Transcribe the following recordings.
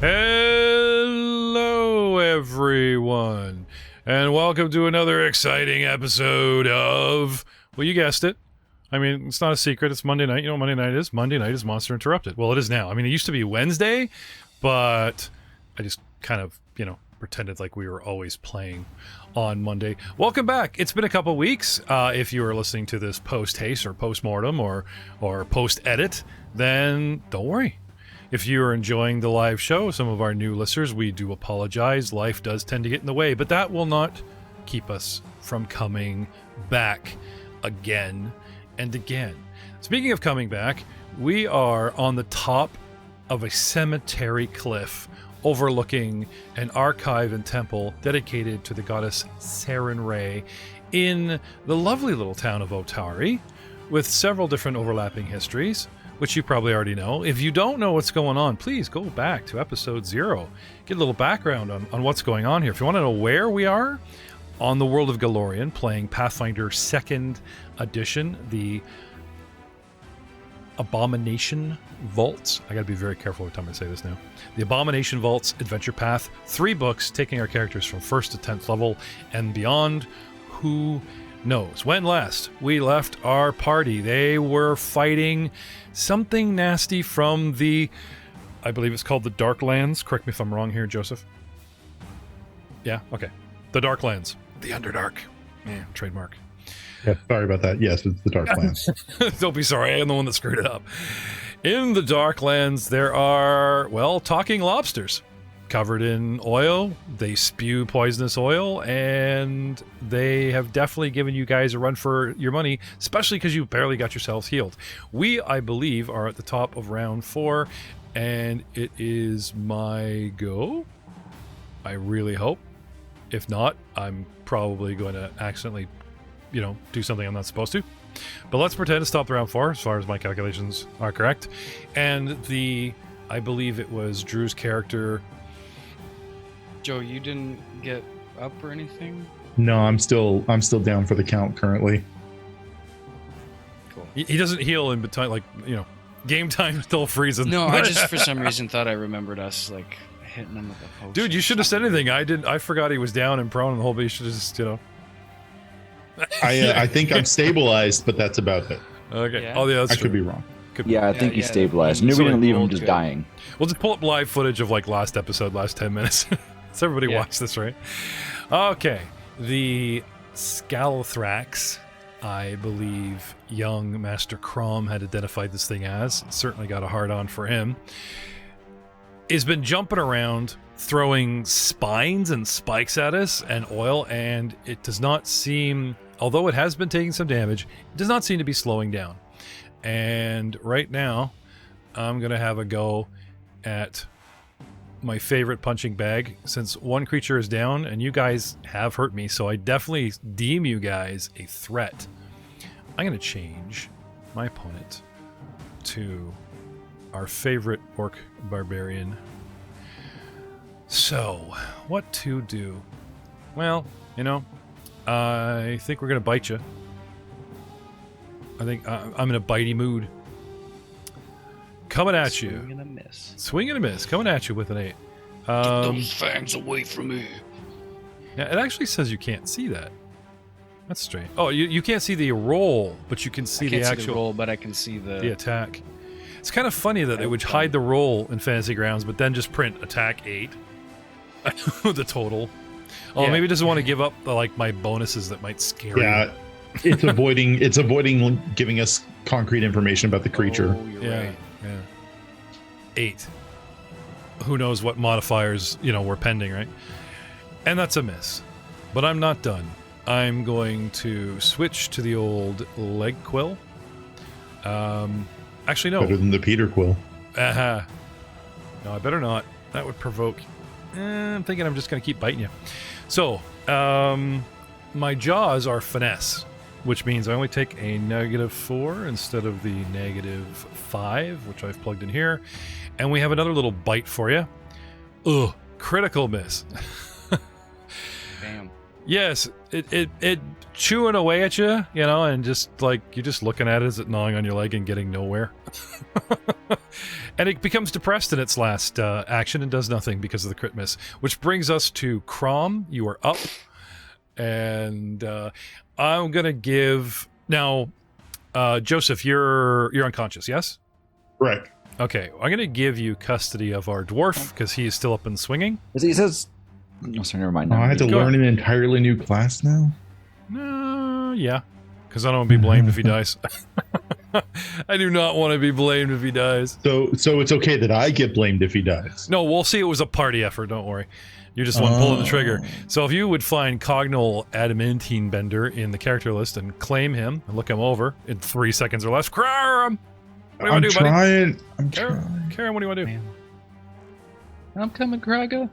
Hello, everyone, and welcome to another exciting episode of, well, you guessed it. I mean, it's not a secret. It's Monday night. You know what Monday night is? Monday night is Monster Interrupted. Well, it is now. I mean, it used to be Wednesday, but I just kind of, pretended like we were always playing on Monday. Welcome back. It's been a couple weeks. If you are listening to this post-haste or post-mortem or post-edit, then don't worry. If you are enjoying the live show, some of our new listeners, we do apologize. Life does tend to get in the way, but that will not keep us from coming back again and again. Speaking of coming back, we are on the top of a cemetery cliff overlooking an archive and temple dedicated to the goddess Sarenrae in the lovely little town of Otari, with several different overlapping histories, which you probably already know. If you don't know what's going on, please go back to episode 0. Get a little background on what's going on here. If you want to know where we are, on the world of Golarion, playing Pathfinder 2nd Edition, the Abomination Vaults. I gotta be very careful every time I say this now. The Abomination Vaults Adventure Path. 3 books taking our characters from 1st to 10th level and beyond. Who knows? When last we left our party, they were fighting something nasty from the, I believe it's called the Darklands. Correct me if I'm wrong here, Joseph. Yeah? Okay. The Darklands. The Underdark. Yeah, trademark. Yeah, sorry about that. Yes, it's the Darklands. Don't be sorry, I am the one that screwed it up. In the Darklands, there are, well, talking lobsters covered in oil. They spew poisonous oil, and they have definitely given you guys a run for your money, especially because you barely got yourselves healed. We, I believe, are at the top of round 4, and it is my go. I really hope. If not, I'm probably going to accidentally do something I'm not supposed to. But let's pretend to stop round 4, as far as my calculations are correct. And I believe it was Drew's character. Joe, you didn't get up or anything? No, I'm still down for the count currently. Cool. He doesn't heal in between, game time still freezing. No, I just for some reason thought I remembered us hitting him with a potion. Dude, you should have said anything. I forgot he was down and prone and the whole bit. You should have just, I think I'm stabilized, but that's about it. Okay. Yeah? Oh, yeah, that's I true. could be wrong. I think he's stabilized. Knew we didn't leave him just dying. We'll just pull up live footage of last episode, last 10 minutes. So everybody watch this, right? Okay. The Scalathrax, I believe young Master Crom had identified this thing as. Certainly got a hard on for him. Has been jumping around, throwing spines and spikes at us and oil, and it does not seem, although it has been taking some damage, it does not seem to be slowing down. And right now, I'm going to have a go at my favorite punching bag, since one creature is down, and you guys have hurt me, so I definitely deem you guys a threat. I'm going to change my opponent to our favorite orc barbarian. So, what to do? Well, I think we're going to bite you. I think I'm in a bitey mood. Coming at you. Swing and a miss. Swing and a miss. Coming at you with an 8. Get those fangs away from me. Yeah, it actually says you can't see that. That's strange. Oh, you can't see the roll, but you can see I can't the see actual the roll, but I can see the attack. It's kind of funny that they would hide the roll in Fantasy Grounds, but then just print attack 8. The total. Oh, Yeah. maybe it doesn't want to give up my bonuses that might scare you. Yeah, it's avoiding giving us concrete information about the creature. Oh, you're Yeah, right. yeah. 8. Who knows what modifiers, were pending, right? And that's a miss. But I'm not done. I'm going to switch to the old leg quill. Actually, no. Better than the Peter Quill. No, I better not. That would provoke. I'm thinking I'm just going to keep biting you. So, my jaws are finesse, which means I only take a -4 instead of the -5, which I've plugged in here. And we have another little bite for you. Ugh, critical miss. Damn. Yes, it chewing away at you, and just you're just looking at it as it gnawing on your leg and getting nowhere. And it becomes depressed in its last action and does nothing because of the crit miss. Which brings us to Crom. You are up. And I'm going to give... Now, Joseph, you're unconscious, yes? Right. Okay, I'm going to give you custody of our dwarf because he is still up and swinging. He says... No, sorry, never mind. I have to learn an entirely new class now? Yeah. Because I don't want to be blamed if he dies. I do not want to be blamed if he dies. So it's okay that I get blamed if he dies? No, we'll see. It was a party effort. Don't worry. You're just the one pulling the trigger. So if you would find Cognal Adamantine Bender in the character list and claim him and look him over in 3 seconds or less. Karen! What do you want to do, buddy? I'm trying. Karen, what do you want to do? Man. I'm coming, Kraga.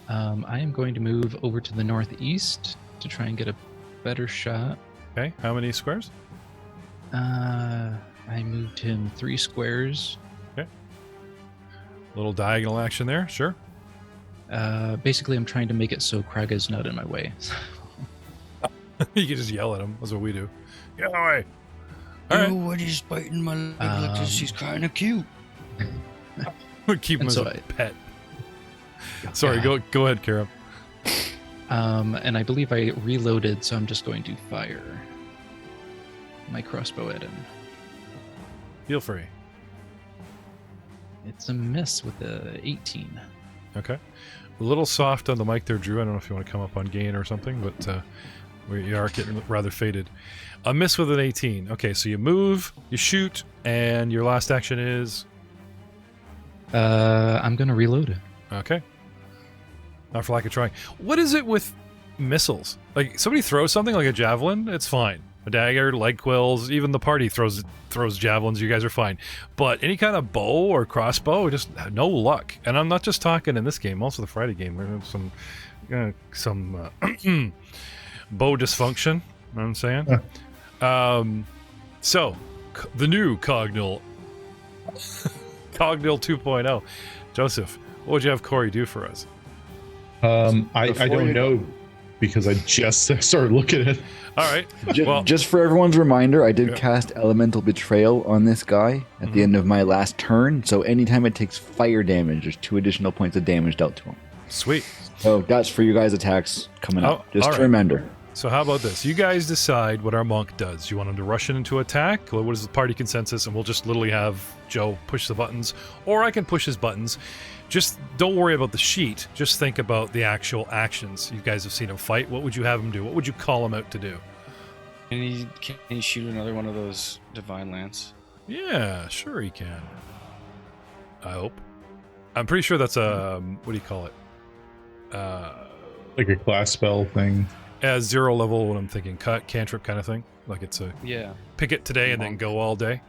I am going to move over to the northeast to try and get a better shot. Okay, how many squares? I moved him 3 squares. Okay. Little diagonal action there, sure. Basically, I'm trying to make it so Kraga's not in my way. You can just yell at him. That's what we do. Get away. All right. Nobody's biting my leg like this. She's kind of cute. We keep him as a pet. Sorry, go ahead, Kara. And I believe I reloaded, so I'm just going to fire my crossbow at him. Feel free. It's a miss with a 18. Okay. A little soft on the mic there, Drew. I don't know if you want to come up on gain or something, but we are getting rather faded. A miss with an 18. Okay, so you move, you shoot, and your last action is? I'm going to reload it. Okay. Not for lack of trying. What is it with missiles? Like, somebody throws something like a javelin, it's fine. A dagger, leg quills, even the party throws javelins, you guys are fine. But any kind of bow or crossbow, just no luck. And I'm not just talking in this game, also the Friday game. We have some bow dysfunction, you know what I'm saying? So, the new Cognal 2.0. Joseph, what would you have Corey do for us? I don't know because I just started looking at it. All right. Just for everyone's reminder, I did cast Elemental Betrayal on this guy at the end of my last turn. So anytime it takes fire damage, there's 2 additional points of damage dealt to him. Sweet. So that's for you guys' attacks coming up. Just all a reminder. So how about this? You guys decide what our monk does. You want him to rush in into attack? What is the party consensus? And we'll just literally have Joe push the buttons. Or I can push his buttons. Just don't worry about the sheet. Just think about the actual actions. You guys have seen him fight. What would you have him do? What would you call him out to do? Can he shoot another one of those Divine Lance? Yeah, sure he can. I hope. I'm pretty sure that's a... what do you call it? Like a class spell thing. As 0 level, what I'm thinking. Cantrip kind of thing. Like it's a... Yeah. Pick it today and then go all day.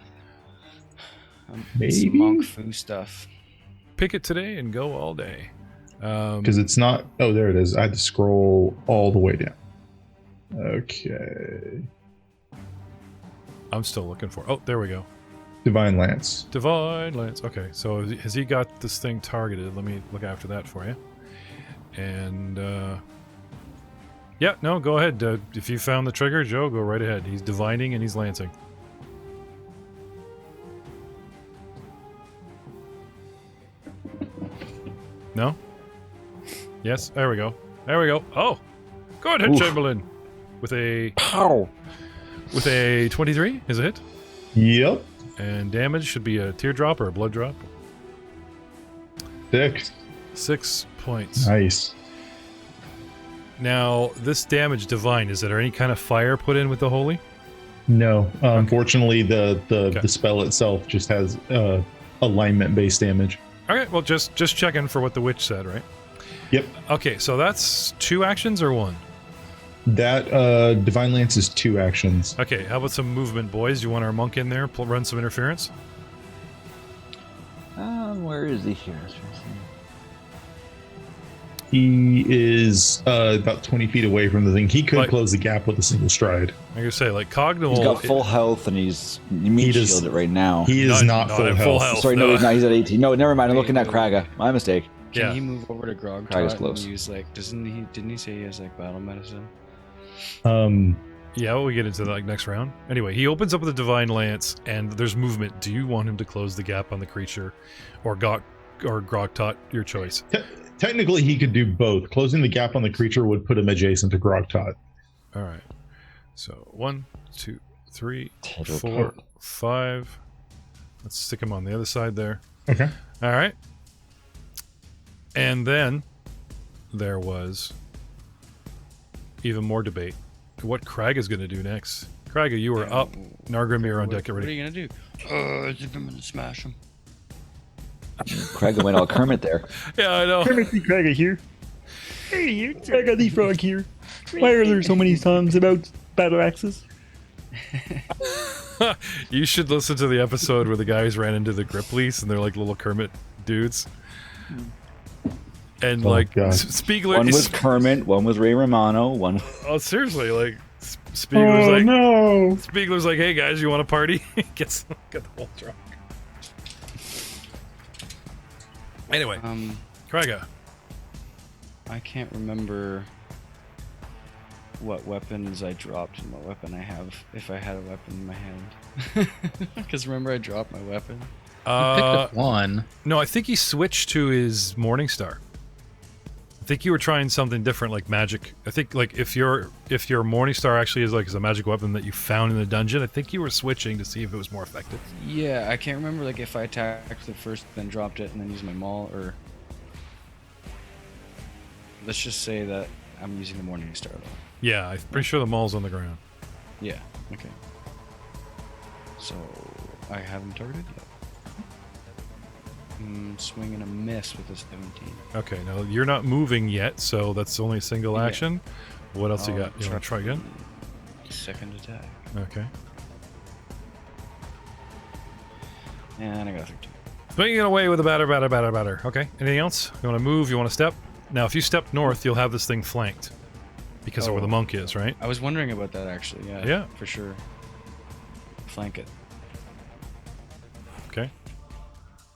Maybe? Some monk foo stuff. Pick it today and go all day. Because it's not... Oh, there it is. I had to scroll all the way down. Okay. I'm still looking for... Oh, there we go. Divine Lance. Divine Lance. Okay, so has he got this thing targeted? Let me look after that for you. And, yeah, no, go ahead. If you found the trigger, Joe, go right ahead. He's divining and he's lancing. No? Yes? There we go. There we go. Oh! Go ahead, Chamberlain! With a... Pow! With a 23, is it hit? Yep. And damage should be a teardrop or a blood drop. 6. 6 points. Nice. Now, this damage divine, is there any kind of fire put in with the holy? No. Unfortunately, the spell itself just has alignment-based damage. Okay, well, just checking for what the witch said, right? Yep. Okay, so that's 2 actions or 1? That Divine Lance is 2 actions. Okay, how about some movement, boys? You want our monk in there, run some interference? Where is he here? He is about 20 feet away from the thing. He could close the gap with a single stride. I was gonna say, like, Cognal... He's got full health, and he's shielded right now. He is not full health. Sorry, no, he's not. He's at 18. No, never mind. I'm looking at Kraga. My mistake. Can he move over to Grog Kraga's and close. use, like, didn't he say he has, like, battle medicine? Yeah, we'll get into that like next round. Anyway, he opens up with a Divine Lance, and there's movement. Do you want him to close the gap on the creature, or Grogtot? Your choice. Technically, he could do both. Closing the gap on the creature would put him adjacent to Grogtot. All right. So 1, 2, 3, Teleport. 4, 5. Let's stick him on the other side there. Okay. All right. And then there was even more debate. What Crag is going to do next. Crag, you are up. Nargrim, you're on deck What are already. you gonna do? I think I'm gonna smash him. Craig went all Kermit there. Yeah, I know. Kermit the Frog here. Hey, I got the frog here. Why are there so many songs about battle axes? You should listen to the episode where the guys ran into the Griplies and they're like little Kermit dudes. And like God. Spieglier. One was Kermit, one was Ray Romano, one. Oh, seriously, like Spiegler's like no! Spiegler's like, hey guys, you want a party? Gets got the whole drunk. Anyway, Kraga. I can't remember what weapons I dropped and what weapon I have, if I had a weapon in my hand. Because remember I dropped my weapon? Picked up one. No, I think he switched to his Morningstar. I think you were trying something different, like magic. I think like if your Morningstar actually is a magic weapon that you found in the dungeon, I think you were switching to see if it was more effective. Yeah, I can't remember like if I attacked it first, then dropped it, and then used my maul, or... Let's just say that I'm using the Morningstar though. Yeah, I'm pretty sure the maul's on the ground. Yeah, okay. So, I haven't targeted yet. Swing and a miss with a 17. Okay, now you're not moving yet, so that's only a single Yeah. action. What else you I'll got? You want to try again? Second attack. Okay. And I got a 13. Swinging away with a batter. Okay, anything else? You want to move? You want to step? Now, if you step north, you'll have this thing flanked. Because of where the monk is, right? I was wondering about that actually, yeah. Yeah. For sure. Flank it. Okay.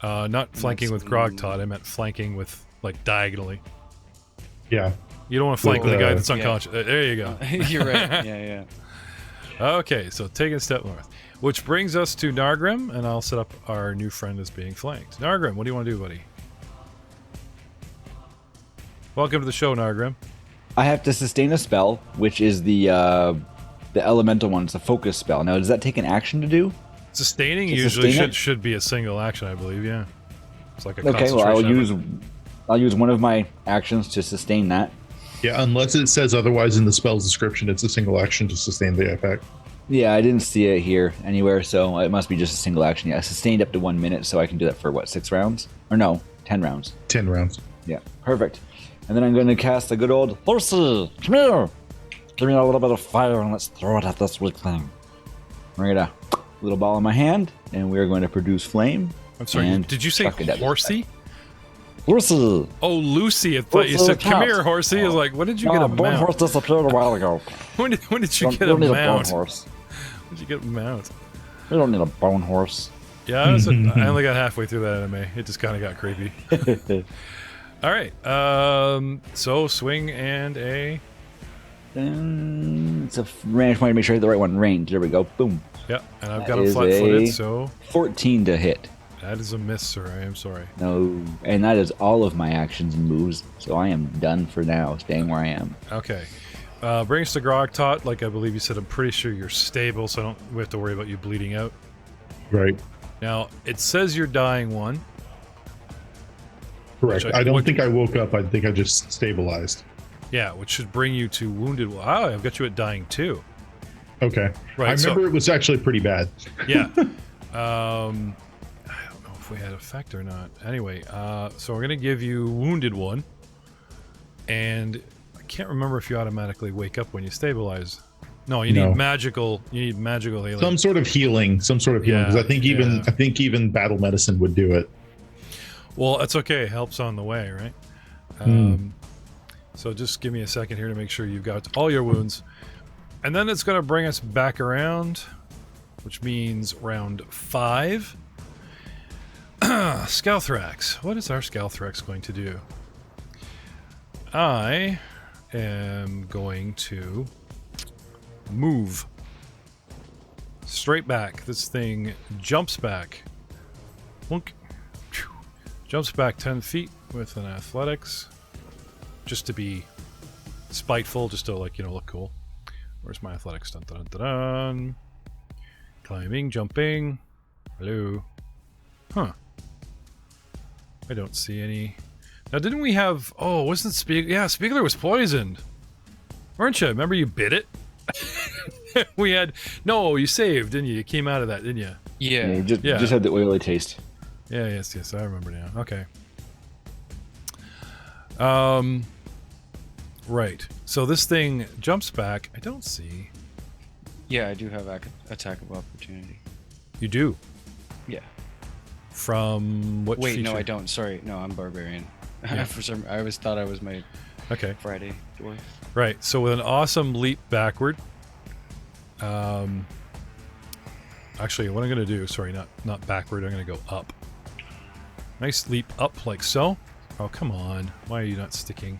Not flanking with Grogtot, I meant flanking with, like, diagonally. Yeah. You don't want to flank with a guy that's yeah. unconscious. There you go. You're right. Yeah. Okay, so taking a step north. Which brings us to Nargrim, and I'll set up our new friend as being flanked. Nargrim, what do you want to do, buddy? Welcome to the show, Nargrim. I have to sustain a spell, which is the elemental one. It's a focus spell. Now, does that take an action to do? Sustaining To usually sustain it? should be a single action, I believe, yeah. It's like a Okay, well, concentration I'll use one of my actions to sustain that. Yeah, unless it says otherwise in the spell's description, it's a single action to sustain the effect. Yeah, I didn't see it here anywhere, so it must be just a single action. Yeah, sustained up to 1 minute, so I can do that for, what, 6 rounds? Or no, 10 rounds. 10 rounds. Yeah, perfect. And then I'm going to cast a good old Horsey, come here! Give me a little bit of fire and let's throw it at this weak thing. We're going to little ball in my hand, and we're going to produce flame. I'm sorry, and did you say chuck it at this horsey? guy. Horsey! Oh, Lucy, I thought you Horsey said, come cat. here, horsey. I was like, when did you get a Bone mount? horse disappeared a while ago. When did you Don't- get we a don't need a bone mount? horse. When did you get a mount? We don't need a bone horse. Yeah, I only got halfway through that anime. It just kind of got creepy. All right, so swing and a... It's a range point to make sure I hit the right one. Range. There we go. Boom. Yeah, and I've That got him is flat-footed, a- so 14 to hit. that is a miss, sir. I am sorry. No. And that is all of my actions and moves. So I am done for now, staying where I am. Okay. Bring us to Grogtot. Like I believe you said, I'm pretty sure you're stable, so we have to worry about you bleeding out. Right. Now, it says you're dying one. Correct. Which I- I don't what- think I woke up. I think I just stabilized. Yeah, which should bring you to wounded. Ah, I've got you at dying two. Okay. Right, I remember it was actually pretty bad. Yeah. I don't know if we had effect or not. Anyway, so we're gonna give you wounded one, and I can't remember if you automatically wake up when you stabilize. No, you No. need magical. You need magical healing. Some sort of healing. Because Yeah, I think even battle medicine would do it. Well, that's okay. Help's on the way, right? So just give me a second here to make sure you've got all your wounds. And then it's going to bring us back around, which means round 5. Scalthrax. What is our Scalthrax going to do? I am going to move. Straight back. This thing jumps back. Wunk. Jumps back 10 feet with an athletics. Just to be spiteful, just to, like, you know, look cool. Where's my athletics? Dun, dun, dun, dun. Climbing, jumping. Hello. Huh. I don't see any. Now, didn't we have... Oh, wasn't Spiegler... Yeah, Spieglier was poisoned. Weren't you? Remember you bit it? We had... No, you saved, didn't you? You came out of that, didn't you? Yeah. You just had the oily taste. Yeah, yes, I remember now. Okay. Right. So this thing jumps back. I don't see... Yeah, I do have attack of opportunity. You do? Yeah. From what Wait, feature? no, I don't. Sorry. No, I'm barbarian. Yeah. For some, I always thought I was my Friday dwarf. Right. So with an awesome leap backward... Actually, what I'm going to do... Sorry, not backward. I'm going to go up. Nice leap up like so. Oh, come on. Why are you not sticking?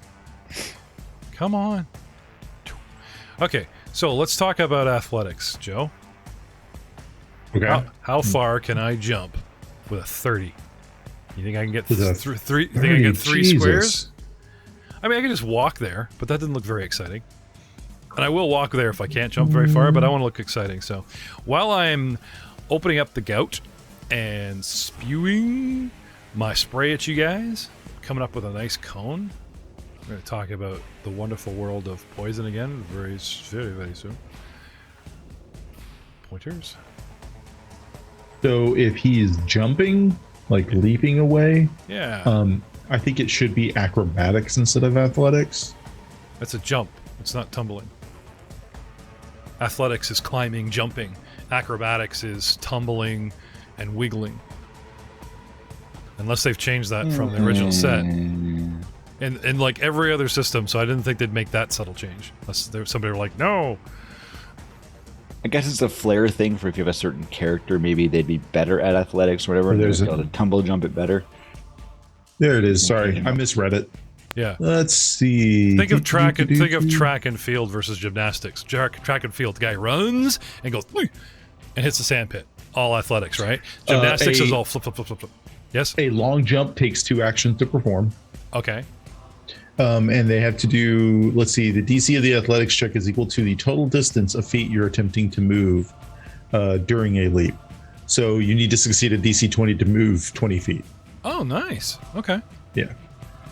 Come on. Okay, so let's talk about athletics, Joe. Okay. How far can I jump with a 30? You think I can get With a three? You think I can get 3 Jesus. squares? I mean, I can just walk there, but that didn't look very exciting. And I will walk there if I can't jump very far, but I want to look exciting. So while I'm opening up the gout and spewing my spray at you guys, coming up with a nice cone, we're going to talk about the wonderful world of poison again very, very soon. Pointers. So if he's jumping, like leaping away, Yeah. I think it should be acrobatics instead of athletics. That's a jump. It's not tumbling. Athletics is climbing, jumping. Acrobatics is tumbling and wiggling. Unless they've changed that from the original set. And like every other system, so I didn't think they'd make that subtle change. Unless there was somebody were like, no! I guess it's a flair thing for if you have a certain character, maybe they'd be better at athletics or whatever. Or there's they'd be able to tumble jump it better. There it is. Sorry, I misread it. Yeah. Let's see. Think of track and field versus gymnastics. Track and field, the guy runs and goes, "Whee!" and hits the sand pit. All athletics, right? Gymnastics is all flip, flip, flip, flip, flip. Yes? A long jump takes 2 actions to perform. Okay. And they have to do, let's see, the DC of the athletics check is equal to the total distance of feet you're attempting to move during a leap. So you need to succeed a DC 20 to move 20 feet. Oh, nice. Okay. Yeah.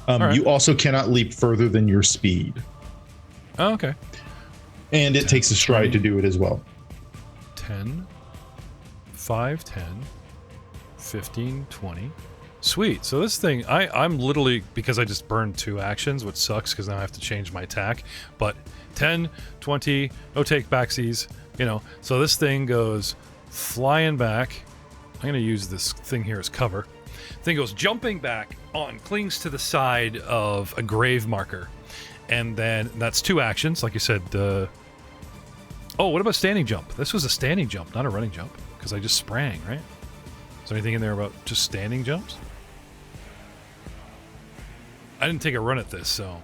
right. You also cannot leap further than your speed. Oh, okay. And it takes a stride to do it as well. 10, 5, 10, 15, 20. Sweet. So this thing, I'm literally, because I just burned 2 actions, which sucks because now I have to change my attack. But 10, 20, no take backsies, you know. So this thing goes flying back. I'm going to use this thing here as cover. Thing goes jumping back on, clings to the side of a grave marker. And then that's 2 actions, like you said. Oh, what about standing jump? This was a standing jump, not a running jump, because I just sprang, right? Is there anything in there about just standing jumps? I didn't take a run at this, so...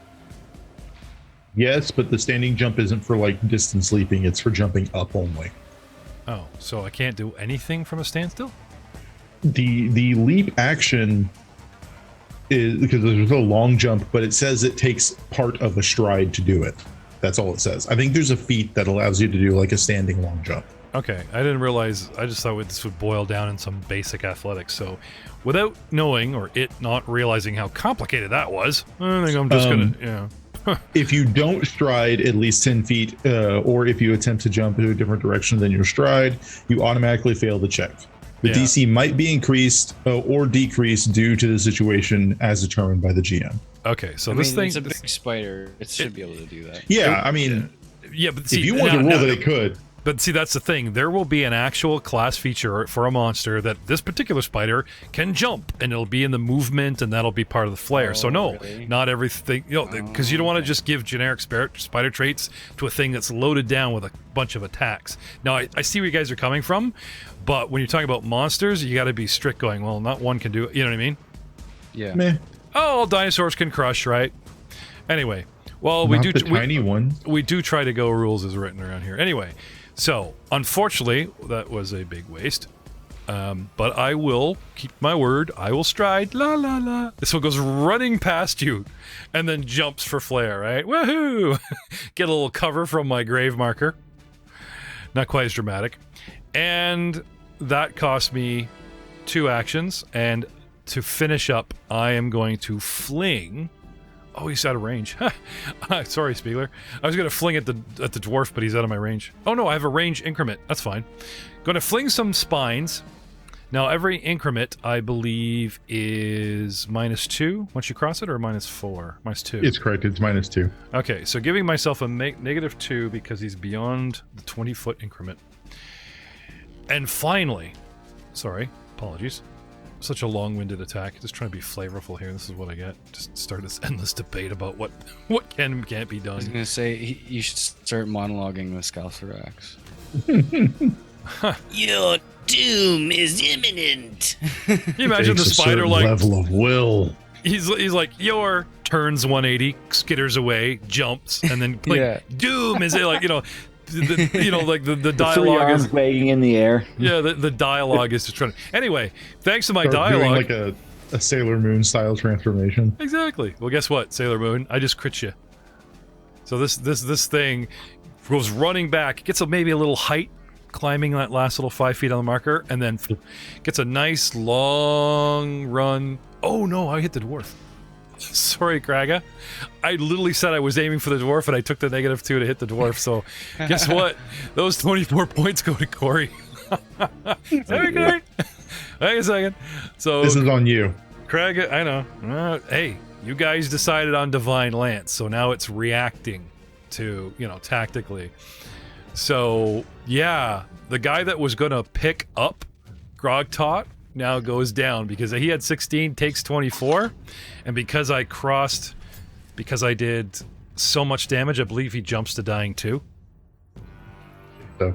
Yes, but the standing jump isn't for like distance leaping, it's for jumping up only. Oh, so I can't do anything from a standstill? The leap action is because there's a long jump, but it says it takes part of a stride to do it. That's all it says. I think there's a feat that allows you to do like a standing long jump. Okay, I didn't realize, I just thought this would boil down in some basic athletics, so without knowing, or it not realizing how complicated that was, I think I'm just gonna, yeah. If you don't stride at least 10 feet, or if you attempt to jump in a different direction than your stride, you automatically fail the check. The DC might be increased or decreased due to the situation as determined by the GM. Okay, so It's a big spider. It should be able to do that. Yeah, I mean, yeah, but see, if you want to rule that it could. But see, that's the thing. There will be an actual class feature for a monster that this particular spider can jump, and it'll be in the movement, and that'll be part of the flair. So no, really? not everything. You know, because you don't want to just give generic spider traits to a thing that's loaded down with a bunch of attacks. Now, I see where you guys are coming from, but when you're talking about monsters, you got to be strict. Going, well, not one can do it. You know what I mean? Yeah. Meh. Oh, all dinosaurs can crush, right? Anyway, Well, we Not do. the tiny one. We do try to go rules as written around here. Anyway, so unfortunately, that was a big waste. But I will keep my word. I will stride. La la la. This one goes running past you, and then jumps for flare. Right? Woohoo! Get a little cover from my grave marker. Not quite as dramatic. And that cost me 2 actions. And to finish up, I am going to fling. Oh, he's out of range. Sorry, Spieglier. I was going to fling at the dwarf, but he's out of my range. Oh no, I have a range increment. That's fine. Going to fling some spines. Now, every increment, I believe, is -2 once you cross it, or -4? -2. It's correct. It's -2. Okay, so giving myself a -2 because he's beyond the 20-foot increment. And finally, sorry, apologies. Such a long-winded attack. Just trying to be flavorful here. This is what I get. Just start this endless debate about what can and can't be I was done. gonna say you should start monologuing with Scaltherax. Your doom is imminent. Can you imagine the Takes a spider certain like level of will. he's like your turns 180, skitters away, jumps, and then like Yeah. doom is it like like the 3 dialogue arms is wagging in the air. yeah the dialogue is just trying to anyway thanks to my Start doing dialogue like a Sailor Moon style transformation. exactly. Well, guess what, Sailor Moon, I just crit you. So this thing goes running back, gets maybe a little height, climbing that last little 5 feet on the marker, and then gets a nice long run. Oh no, I hit the dwarf. Sorry, Kraga. I literally said I was aiming for the dwarf, and I took the -2 to hit the dwarf. So, guess what? Those 24 points go to Corey. Very good. Wait a second. So This is on you. Kraga, I know. Hey, you guys decided on Divine Lance, so now it's reacting to tactically. So yeah, the guy that was gonna pick up Grogtot now goes down because he had 16, takes 24, and because I did so much damage, I believe he jumps to dying 2. So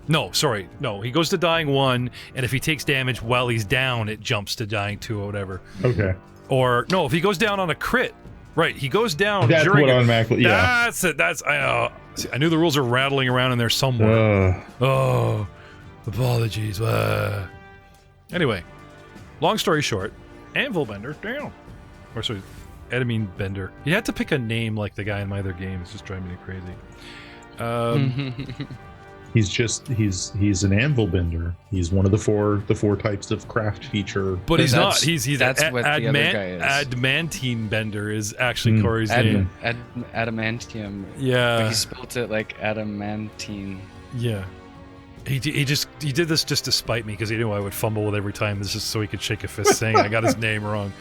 No, sorry, no, he goes to dying 1, and if he takes damage while he's down, it jumps to dying 2 or whatever. okay, Or no, if he goes down on a crit, right? He goes down that's during. what automatically. Yeah. That's it. That's I know. See, I knew the rules are rattling around in there somewhere. Oh, apologies. Anyway, long story short, Anvil Bender down. Or sorry, Edamine Bender. You had to pick a name like the guy in my other game. It's just driving me crazy. He's an anvil bender. He's one of the four types of craft feature. But he's not. That's- He's that's what the other guy is. Adamantine Bender is actually Corey's name. Adamantium. But Yeah. he spelled it like adamantine. Yeah. He did this just to spite me because he knew I would fumble with every time. This is so he could shake a fist saying I got his name wrong.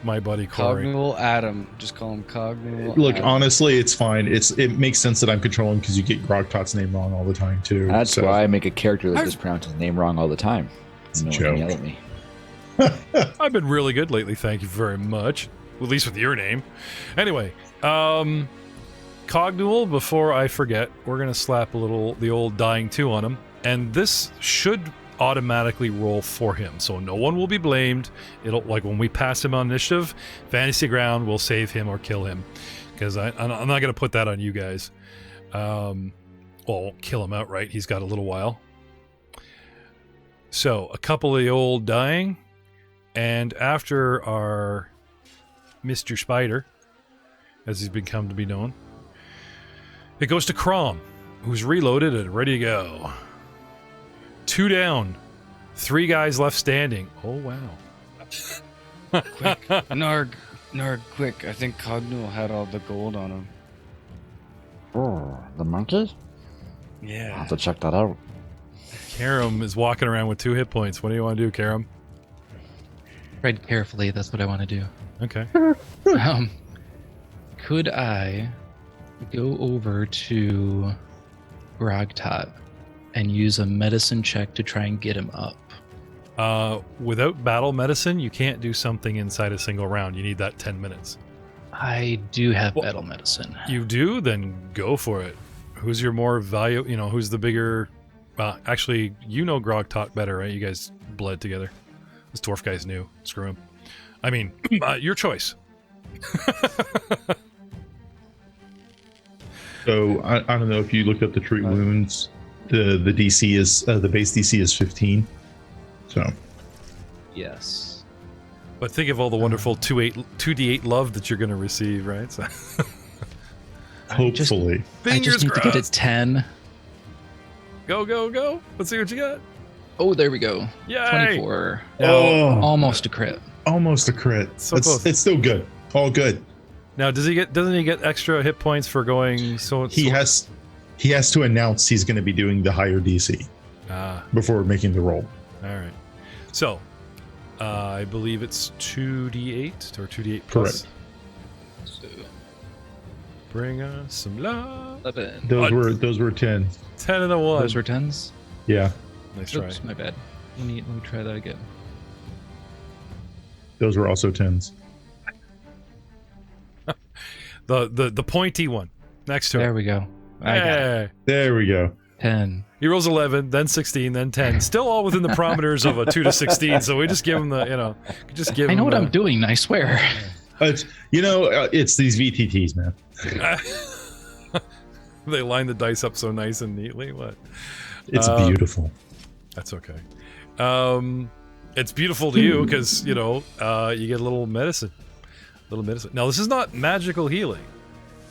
My buddy Corey. Cognual Adam. Just call him Cognual Look, Adam. honestly, it's fine. It makes sense that I'm controlling because you get Grogtot's name wrong all the time too. That's so. why I make a character that just pronounces his name wrong all the time. It's a No one joke. can yell at me. I've been really good lately, thank you very much. At least with your name. Anyway, Cognual, before I forget, we're going to slap the old dying 2 on him. And this should automatically roll for him, so no one will be blamed. It'll, like when we pass him on initiative, Fantasy Ground will save him or kill him. Because I'm not going to put that on you guys. Well, kill him outright. He's got a little while. So, a couple of the old dying. And after our Mr. Spider, as he's become to be known, it goes to Crom, who's reloaded and ready to go. 2 down. 3 guys left standing. Oh, wow. Quick. Narg, quick. I think Cognual had all the gold on him. Oh, the monkey? I'll Yeah. have to check that out. Karam is walking around with 2 hit points. What do you want to do, Karam? Tread carefully. That's what I want to do. Okay. Could I go over to Grogtot and use a medicine check to try and get him up? Without battle medicine, you can't do something inside a single round. You need that 10 minutes. I do have Well, battle medicine. You do? Then go for it. Who's your more value? Who's the bigger? Actually, Grogtot better, right? You guys bled together. This dwarf guy's new. Screw him. I mean, your choice. So I don't know if you looked up the treat wounds. The DC is the base DC is 15. So Yes. But think of all the wonderful 2d8 love that you're going to receive, right? So hopefully, I just need to get it 10. Go, go, go. Let's see what you got. Oh, there we go. Yay! 24. oh, Almost a crit. almost a crit. So close. It's still good. All good. Now, doesn't he get extra hit points for going He has to announce he's going to be doing the higher DC before making the roll. All right. So, I believe it's 2d8 or 2d8 plus. Correct. So, Bring us some love. 11. Those were 10. 10 and a 1. Those were 10s? Yeah, Nice try. Oops, my bad. Let me try that again. those were also 10s. The pointy one next to There him. we go. I got it. Hey. There we go. 10. He rolls 11, then 16, then 10. Still all within the parameters of a 2 to 16. So we just give him the, just give him. I know what I'm doing, I swear. It's these VTTs, man. They line the dice up so nice and neatly. What? It's beautiful. That's okay. It's beautiful to you because you get a little medicine. Now this is not magical healing.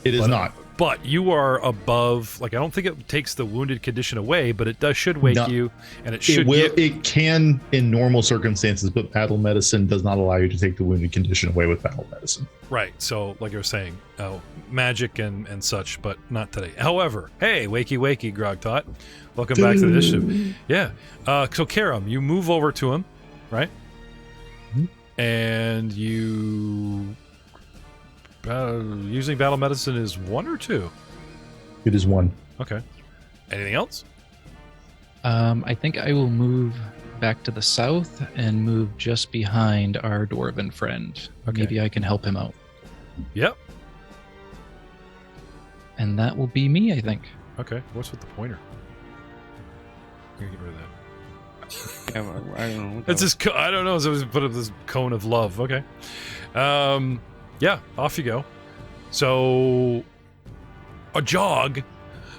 It is not. But you are above. Like I don't think it takes the wounded condition away, but it should wake you, and it should. It can in normal circumstances, but battle medicine does not allow you to take the wounded condition away with battle medicine. Right. So, like you were saying, magic and such, but not today. However, hey, wakey, Grogtot. Welcome back to the initiative. Yeah. So, Karam, you move over to him, right? Mm-hmm. And you... using battle medicine is 1 or 2? It is 1. Okay. Anything else? I think I will move back to the south and move just behind our dwarven friend. Okay. Maybe I can help him out. Yep. And that will be me, I think. Okay. What's with the pointer? I'm gonna get rid of that. Yeah, I don't know. It's just, I don't know. So we put up this cone of love. Okay. Yeah, off you go. So, a jog,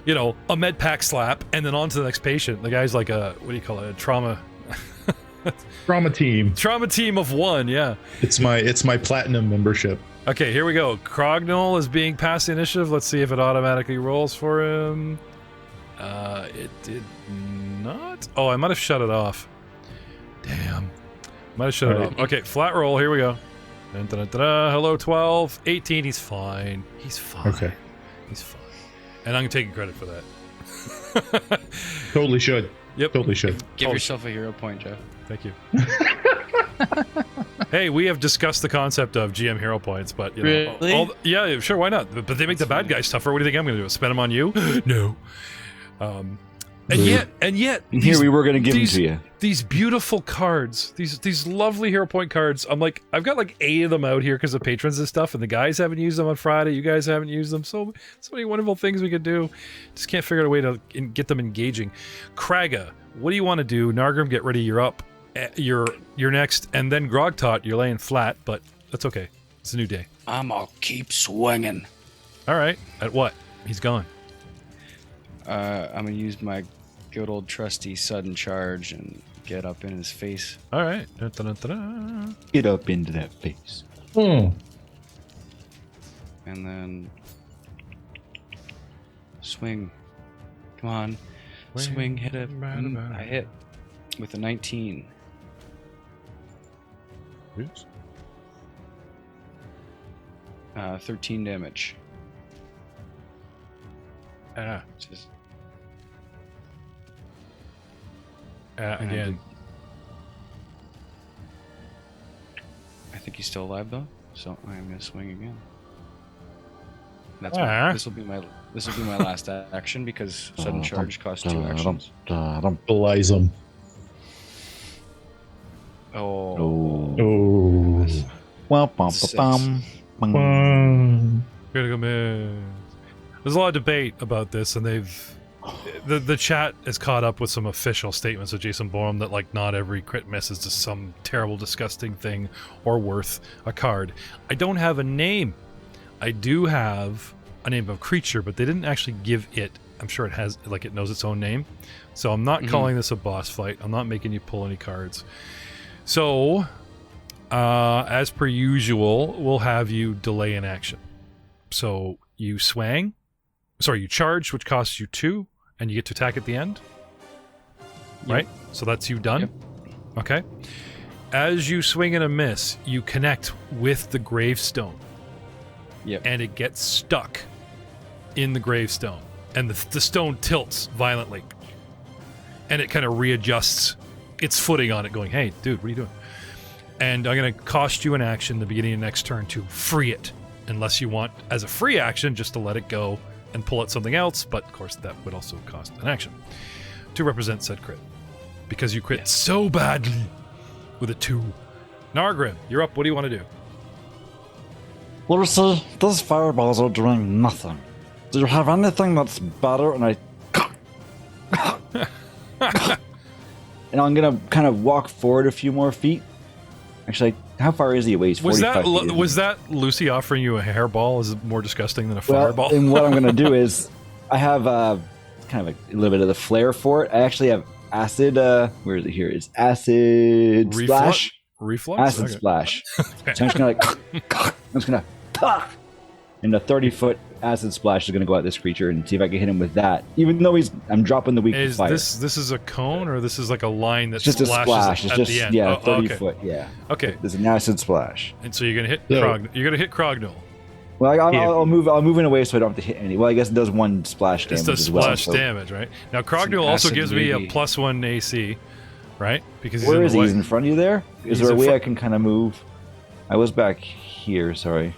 a med pack slap, and then on to the next patient. The guy's like what do you call it? A trauma team of 1. Yeah. It's my platinum membership. Okay, here we go. Crognall is being passed the initiative. Let's see if it automatically rolls for him. It did not. Oh, I might have shut it off. Damn. Might have shut it off. Okay, flat roll. Here we go. Dun, dun, dun, dun. Hello, 12. 18. He's fine. Okay. He's fine. And I'm going to take credit for that. Totally should. Yep. Totally should. Give yourself a hero point, Jeff. Thank you. Hey, we have discussed the concept of GM hero points, but Really? Yeah, sure, why not? But they make the bad guys tougher. What do you think I'm going to do? Spend them on you? No. And yet, And here we were going to give them to you. These beautiful cards, these lovely hero point cards. I'm like, I've got like 8 of them out here because of patrons and stuff, and the guys haven't used them on Friday. You guys haven't used them. So many wonderful things we could do. Just can't figure out a way to get them engaging. Kraga, what do you want to do? Nargrim, get ready. You're up. You're next, and then Grogtot, you're laying flat, but that's okay. It's a new day. I'm gonna keep swinging. All right. At what? He's gone. I'm gonna use my good old trusty sudden charge and get up in his face. All right. Dun, dun, dun, dun, dun. Get up into that face. And then swing. Come on. Swing, hit it. I hit with a 19. Oops. 13 damage. Just Again. I think he's still alive though, so I'm gonna swing again. That's this will be my last action because sudden charge costs 2 actions. Belies them. Oh. Critical miss. There's a lot of debate about this, and the chat has caught up with some official statements of Jason Bourne that like not every crit miss is just some terrible, disgusting thing, or worth a card. I don't have a name. I do have a name of creature, but they didn't actually give it. I'm sure it has, like, it knows its own name. So I'm not calling this a boss fight. I'm not making you pull any cards. So, as per usual, we'll have you delay an action. So you you charge, which costs you 2, and you get to attack at the end. Yep. Right? So that's you done. Yep. Okay. As you swing and a miss, you connect with the gravestone. Yep. And it gets stuck in the gravestone. And the stone tilts violently. And it kind of readjusts its footing on it, going, hey, dude, what are you doing? And I'm going to cost you an action the beginning of next turn to free it. Unless you want, as a free action, just to let it go and pull out something else. But, of course, that would also cost an action to represent said crit. Because you crit so badly with a 2. Nargrim, you're up. What do you want to do? Lucy, these fireballs are doing nothing. Do you have anything that's better? And I... and I'm going to kind of walk forward a few more feet. Actually, how far is he away? He's 45 feet. Was that Lucy offering you a hairball? Is it more disgusting than a fireball? And what I'm going to do is, I have kind of a little bit of the flair for it. I actually have acid. Where is it here? It's acid splash. Reflux? Acid splash. So I'm just going to and a 30-foot acid splash is going to go at this creature and see if I can hit him with that. Even though I'm dropping the weak fire. This is a cone, or this is like a line that just a splash? It's just the end? 30 foot. Yeah. Okay. There's an acid splash. And so you're going to hit Krognol. Well, I'll move in a way so I don't have to hit any. Well, I guess it does 1 splash damage. It does splash damage, right? Now Krognol also gives me a +1 AC, right? Because where is he? He's in front of you there? Is there a way I can kind of move? I was back here, sorry.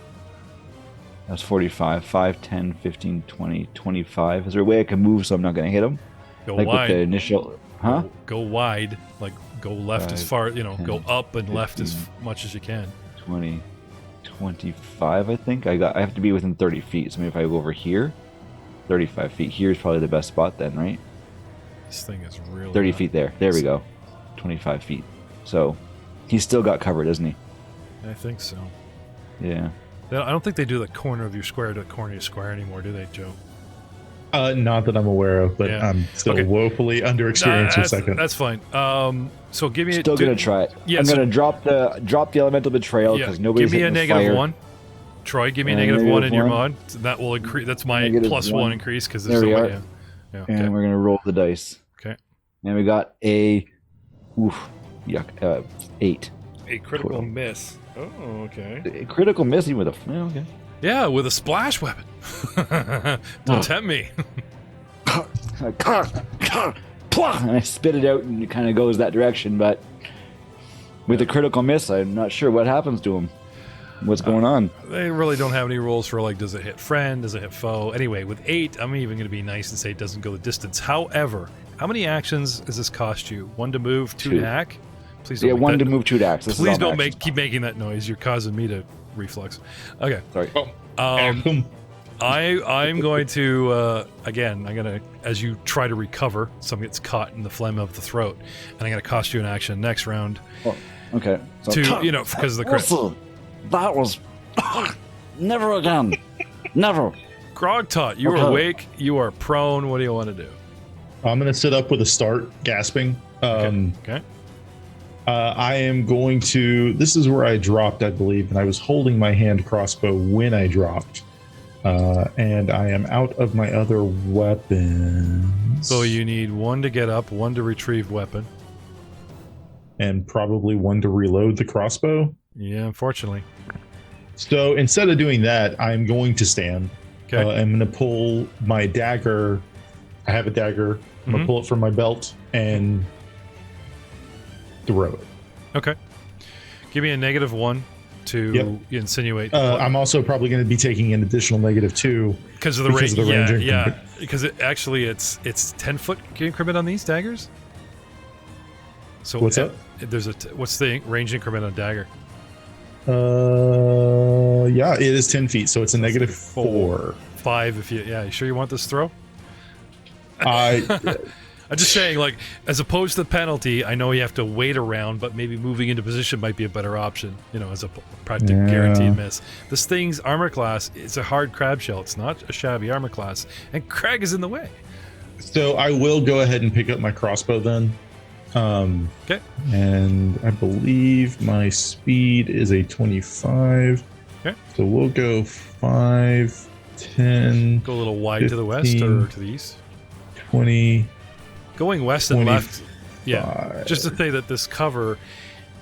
That's 45, 5, 10, 15, 20, 25. Is there a way I can move so I'm not going to hit him? Go like wide. With the initial... Huh? Go wide. Like, go left as far, 10, go up and 15, left as much as you can. 20, 25, I think. I have to be within 30 feet. So maybe if I go over here, 35 feet. Here's probably the best spot then, right? This thing is really 30 feet there. There we go. 25 feet. So, he's still got cover, doesn't he? I think so. Yeah. I don't think they do the corner of your square to the corner of your square anymore, do they, Joe? Not that I'm aware of, but I'm still woefully underexperienced for a second. That's fine. So give me... Still going to try it. Yeah, I'm going to drop the elemental betrayal because nobody's hitting the fire. Give me a -1. Troy, give me a -1 in your mod. That will increase. That's my +1 increase because there's no way. Yeah, okay. And we're going to roll the dice. Okay. And we got a... 8. A critical miss. Oh, okay. A critical miss with a... okay. Yeah, with a splash weapon. Don't tempt me. And I spit it out and it kind of goes that direction, but with a critical miss, I'm not sure what happens to him. What's going on? They really don't have any rules for, like, does it hit friend, does it hit foe? Anyway, with 8, I'm even going to be nice and say it doesn't go the distance. However, how many actions does this cost you? 1 to move, 2 to hack? Please don't 1 to move, 2 to hack. Please don't keep making that noise. You're causing me to reflux. Okay. Sorry. I'm going to again. I'm gonna, as you try to recover, some gets caught in the phlegm of the throat, and I'm gonna cost you an action next round. Oh, okay. So, because of the crit. That was never again. Never. Grogtot, you are awake. You are prone. What do you want to do? I'm gonna sit up with a start, gasping. Okay. I am going to... This is where I dropped, I believe, and I was holding my hand crossbow when I dropped. And I am out of my other weapons. So you need 1 to get up, 1 to retrieve weapon. And probably 1 to reload the crossbow. Yeah, unfortunately. So instead of doing that, I'm going to stand. Okay. I'm going to pull my dagger. I have a dagger. I'm going to pull it from my belt and... throw it. Okay. Give me a -1 to insinuate. I'm also probably going to be taking an additional -2 because of the range. Yeah. Because it's 10-foot increment on these daggers. So what's up? There's what's the range increment on dagger? Yeah, it is 10 feet, so it's a -4. 5 if you. Yeah, you sure you want this throw? I'm just saying, like, as opposed to the penalty, I know you have to wait around, but maybe moving into position might be a better option, you know, as a practical guaranteed miss. This thing's armor class, it's a hard crab shell. It's not a shabby armor class, and Crag is in the way. So I will go ahead and pick up my crossbow then. Okay. And I believe my speed is a 25. Okay. So we'll go 5, 10. Go a little wide 15, to the west or to the east? 20. Going west and left. 25. Yeah. Just to say that this cover,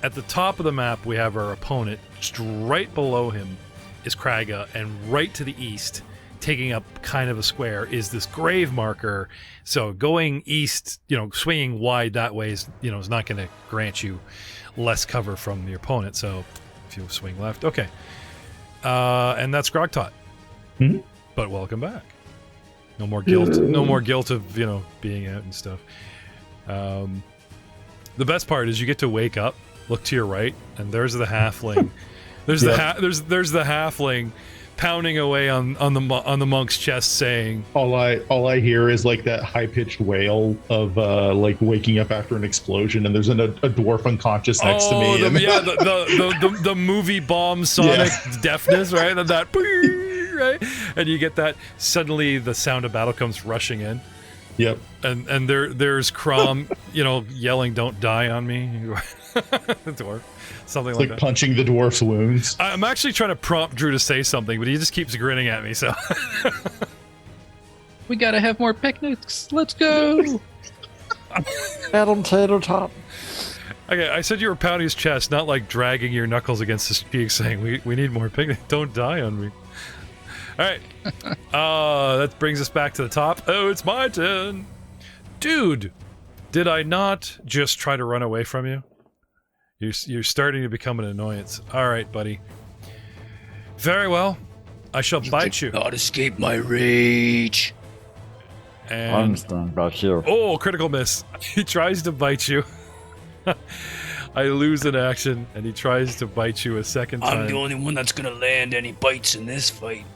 at the top of the map, we have our opponent. Just right below him is Kraga, and right to the east, taking up kind of a square, is this grave marker. So going east, you know, swinging wide that way is, you know, is not going to grant you less cover from your opponent. So if you swing left, okay. And that's Grogtot. Mm-hmm. But welcome back. No more guilt. No more guilt of, you know, being out and stuff. The best part is you get to wake up, look to your right, and there's the halfling. There's the halfling pounding away on the monk's chest, saying, all I hear is like that high-pitched wail of like waking up after an explosion, and there's a dwarf unconscious next to me. The movie bomb sonic deafness, right? And that right, and you get that, suddenly the sound of battle comes rushing in. Yep. And there's Crom, you know, yelling, "Don't die on me." The dwarf. Something it's like that. That. Punching the dwarf's wounds. I'm actually trying to prompt Drew to say something, but he just keeps grinning at me, so. We gotta have more picnics. Let's go. Adam Tabletop. Okay, I said you were pounding his chest, not like dragging your knuckles against his cheek, saying, we need more picnic. Don't die on me. Alright. That brings us back to the top. Oh, it's my turn. Dude, did I not just try to run away from you? You're starting to become an annoyance. All right, buddy. Very well. I shall bite you. Not escape my rage. And I'm standing back here. oh, critical miss. He tries to bite you. I lose an action, and he tries to bite you a second time. I'm the only one that's gonna land any bites in this fight.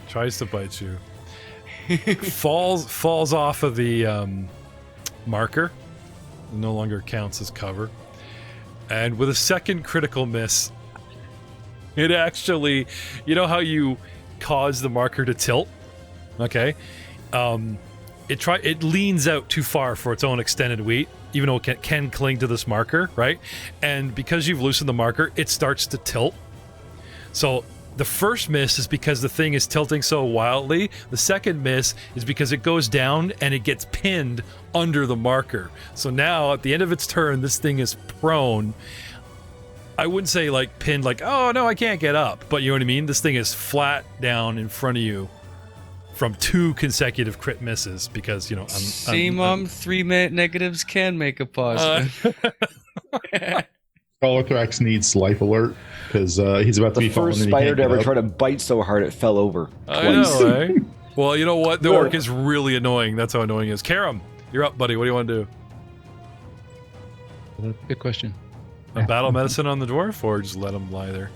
Tries to bite you. falls off of the marker. No longer counts as cover. And with a second critical miss, it actually, you know how you cause the marker to tilt? Okay. It leans out too far for its own extended weight, even though it can cling to this marker, right? And because you've loosened the marker, it starts to tilt. So the first miss is because the thing is tilting so wildly. The second miss is because it goes down and it gets pinned under the marker. So now, at the end of its turn, this thing is prone. I wouldn't say, like, pinned, like, oh, no, I can't get up. But you know what I mean? This thing is flat down in front of you from 2 consecutive crit misses because, you know, Mom, 3 negatives can make a positive. Colothrax needs life alert because he's about to be falling. The first spider to ever try to bite so hard it fell over twice. I know, eh? Well, you know what? The orc is really annoying. That's how annoying it is. Karam, you're up, buddy. What do you want to do? Good question. A battle medicine on the dwarf, or just let him lie there?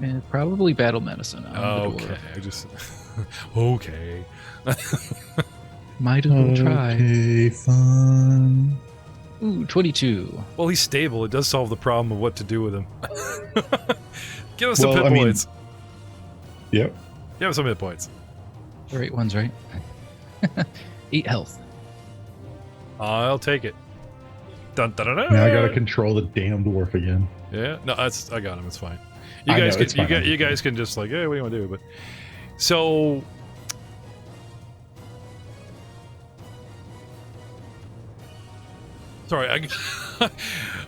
And probably battle medicine. On the Okay, dwarf. I just okay. Might as well try. Okay, fine. Ooh, 22. Well, he's stable. It does solve the problem of what to do with him. Give us some Well, hit I mean- points. Yep. Give us some hit points. The right ones, right? 8 health. I'll take it. Dun, dun, dun, dun. Now I gotta control the damn dwarf again. Yeah, no, I got him. It's fine. I know, You it's fine. guys can just like, hey, what do you want to do? But so. Sorry,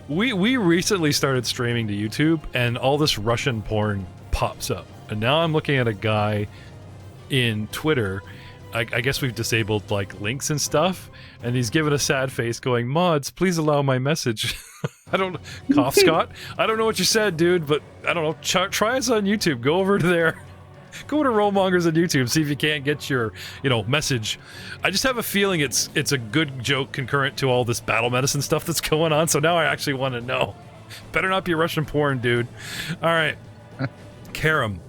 we recently started streaming to YouTube, and all this Russian porn pops up, and now I'm looking at a guy in Twitter. I guess we've disabled like links and stuff, and he's given a sad face, going, "Mods, please allow my message." I don't cough, Scott. I don't know what you said, dude, but I don't know. Try us on YouTube. Go over to there. Go to Rollmongers on YouTube. See if you can't get your, message. I just have a feeling it's a good joke concurrent to all this battle medicine stuff that's going on. So now I actually want to know. Better not be Russian porn, dude. All right, Karam,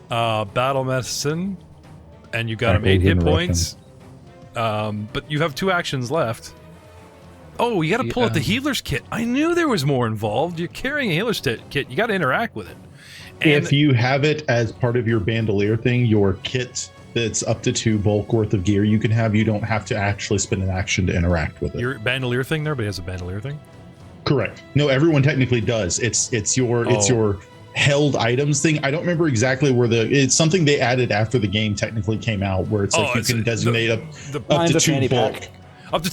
battle medicine, and you got him 8 hit points. But you have 2 actions left. Oh, you got to pull out the healer's kit. I knew there was more involved. You're carrying a healer's kit. You got to interact with it. And if you have it as part of your bandolier thing, your kit that's up to 2 bulk worth of gear you can have, you don't have to actually spend an action to interact with it. Your bandolier thing there, but he has a bandolier thing? Correct. No, everyone technically does. It's your held items thing. I don't remember exactly where it's something they added after the game technically came out, where it's like you can designate up to 2 bulk. Up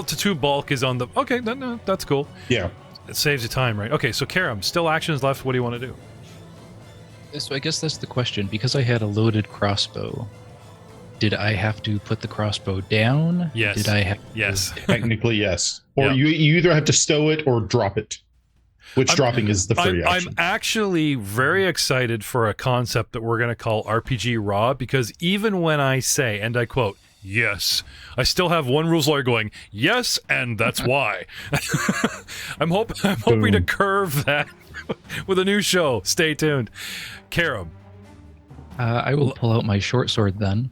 to 2 bulk is on the... Okay, no, that's cool. Yeah. It saves you time, right? Okay, so Karam, still actions left. What do you want to do? So I guess that's the question. Because I had a loaded crossbow, did I have to put the crossbow down? Yes. Did I have Yes. Technically, yes. Or Yeah. you either have to stow it or drop it. Which dropping is the free action. I'm actually very excited for a concept that we're going to call RPG Raw, because even when I say, and I quote, yes, I still have one rules lawyer going, yes, and that's why. I'm hoping to curve that with a new show. Stay tuned. Karam. I will pull out my short sword then.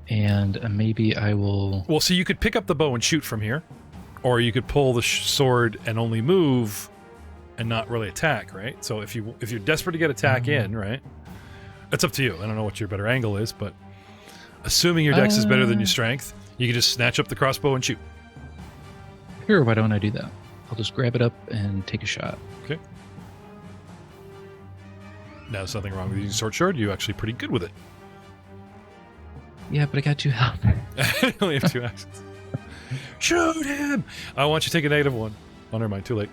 And maybe I will... Well, so you could pick up the bow and shoot from here, or you could pull the sword and only move and not really attack, right? So if you're desperate to get attack in, right? It's up to you. I don't know what your better angle is, but assuming your dex is better than your strength, you can just snatch up the crossbow and shoot. Here, why don't I do that? I'll just grab it up and take a shot. Okay. Now, there's nothing wrong with using short sword. You're actually pretty good with it. Yeah, but I got 2 health. I only have 2 actions. Shoot him! I want you to take a -1. Oh, never mind. Too late.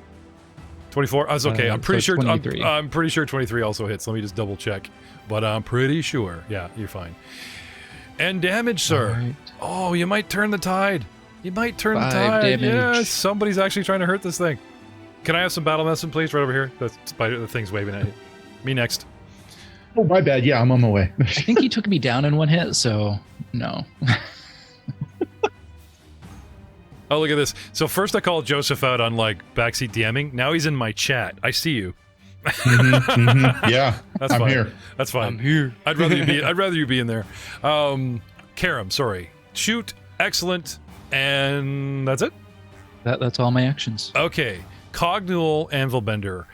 24. I was okay. I'm pretty sure. 23. I'm pretty sure 23 also hits. Let me just double check. But I'm pretty sure. Yeah, you're fine. And damage, sir. Right. Oh, you might turn the tide. You might turn the 5 tide. damage. Yeah, somebody's actually trying to hurt this thing. Can I have some battle medicine, please? Right over here. The spider. The thing's waving at you. Me next. Oh, my bad. Yeah, I'm on my way. I think he took me down in 1 hit, so no. Oh, look at this. So first I called Joseph out on like backseat DMing. Now he's in my chat. I see you. Yeah, That's I'm fine. here. That's fine. I'm here. I'd rather you be in there. Karam, sorry. Shoot, excellent, and that's it. That's all my actions. Okay. Cognal Anvilbender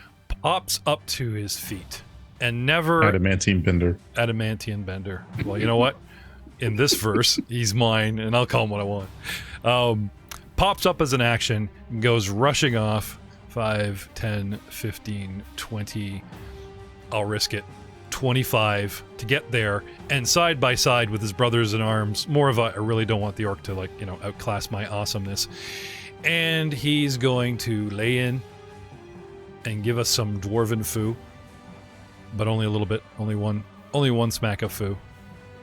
pops up to his feet and never Adamantine Bender. Adamantian Bender. Well, you know what? In this verse, he's mine, and I'll call him what I want. Pops up as an action, goes rushing off. 5, 10, 15, 20. I'll risk it. 25 to get there, and side by side with his brothers in arms. More of a, I really don't want the orc to, like, you know, outclass my awesomeness. And he's going to lay in and give us some dwarven foo. But only a little bit. Only one smack of foo.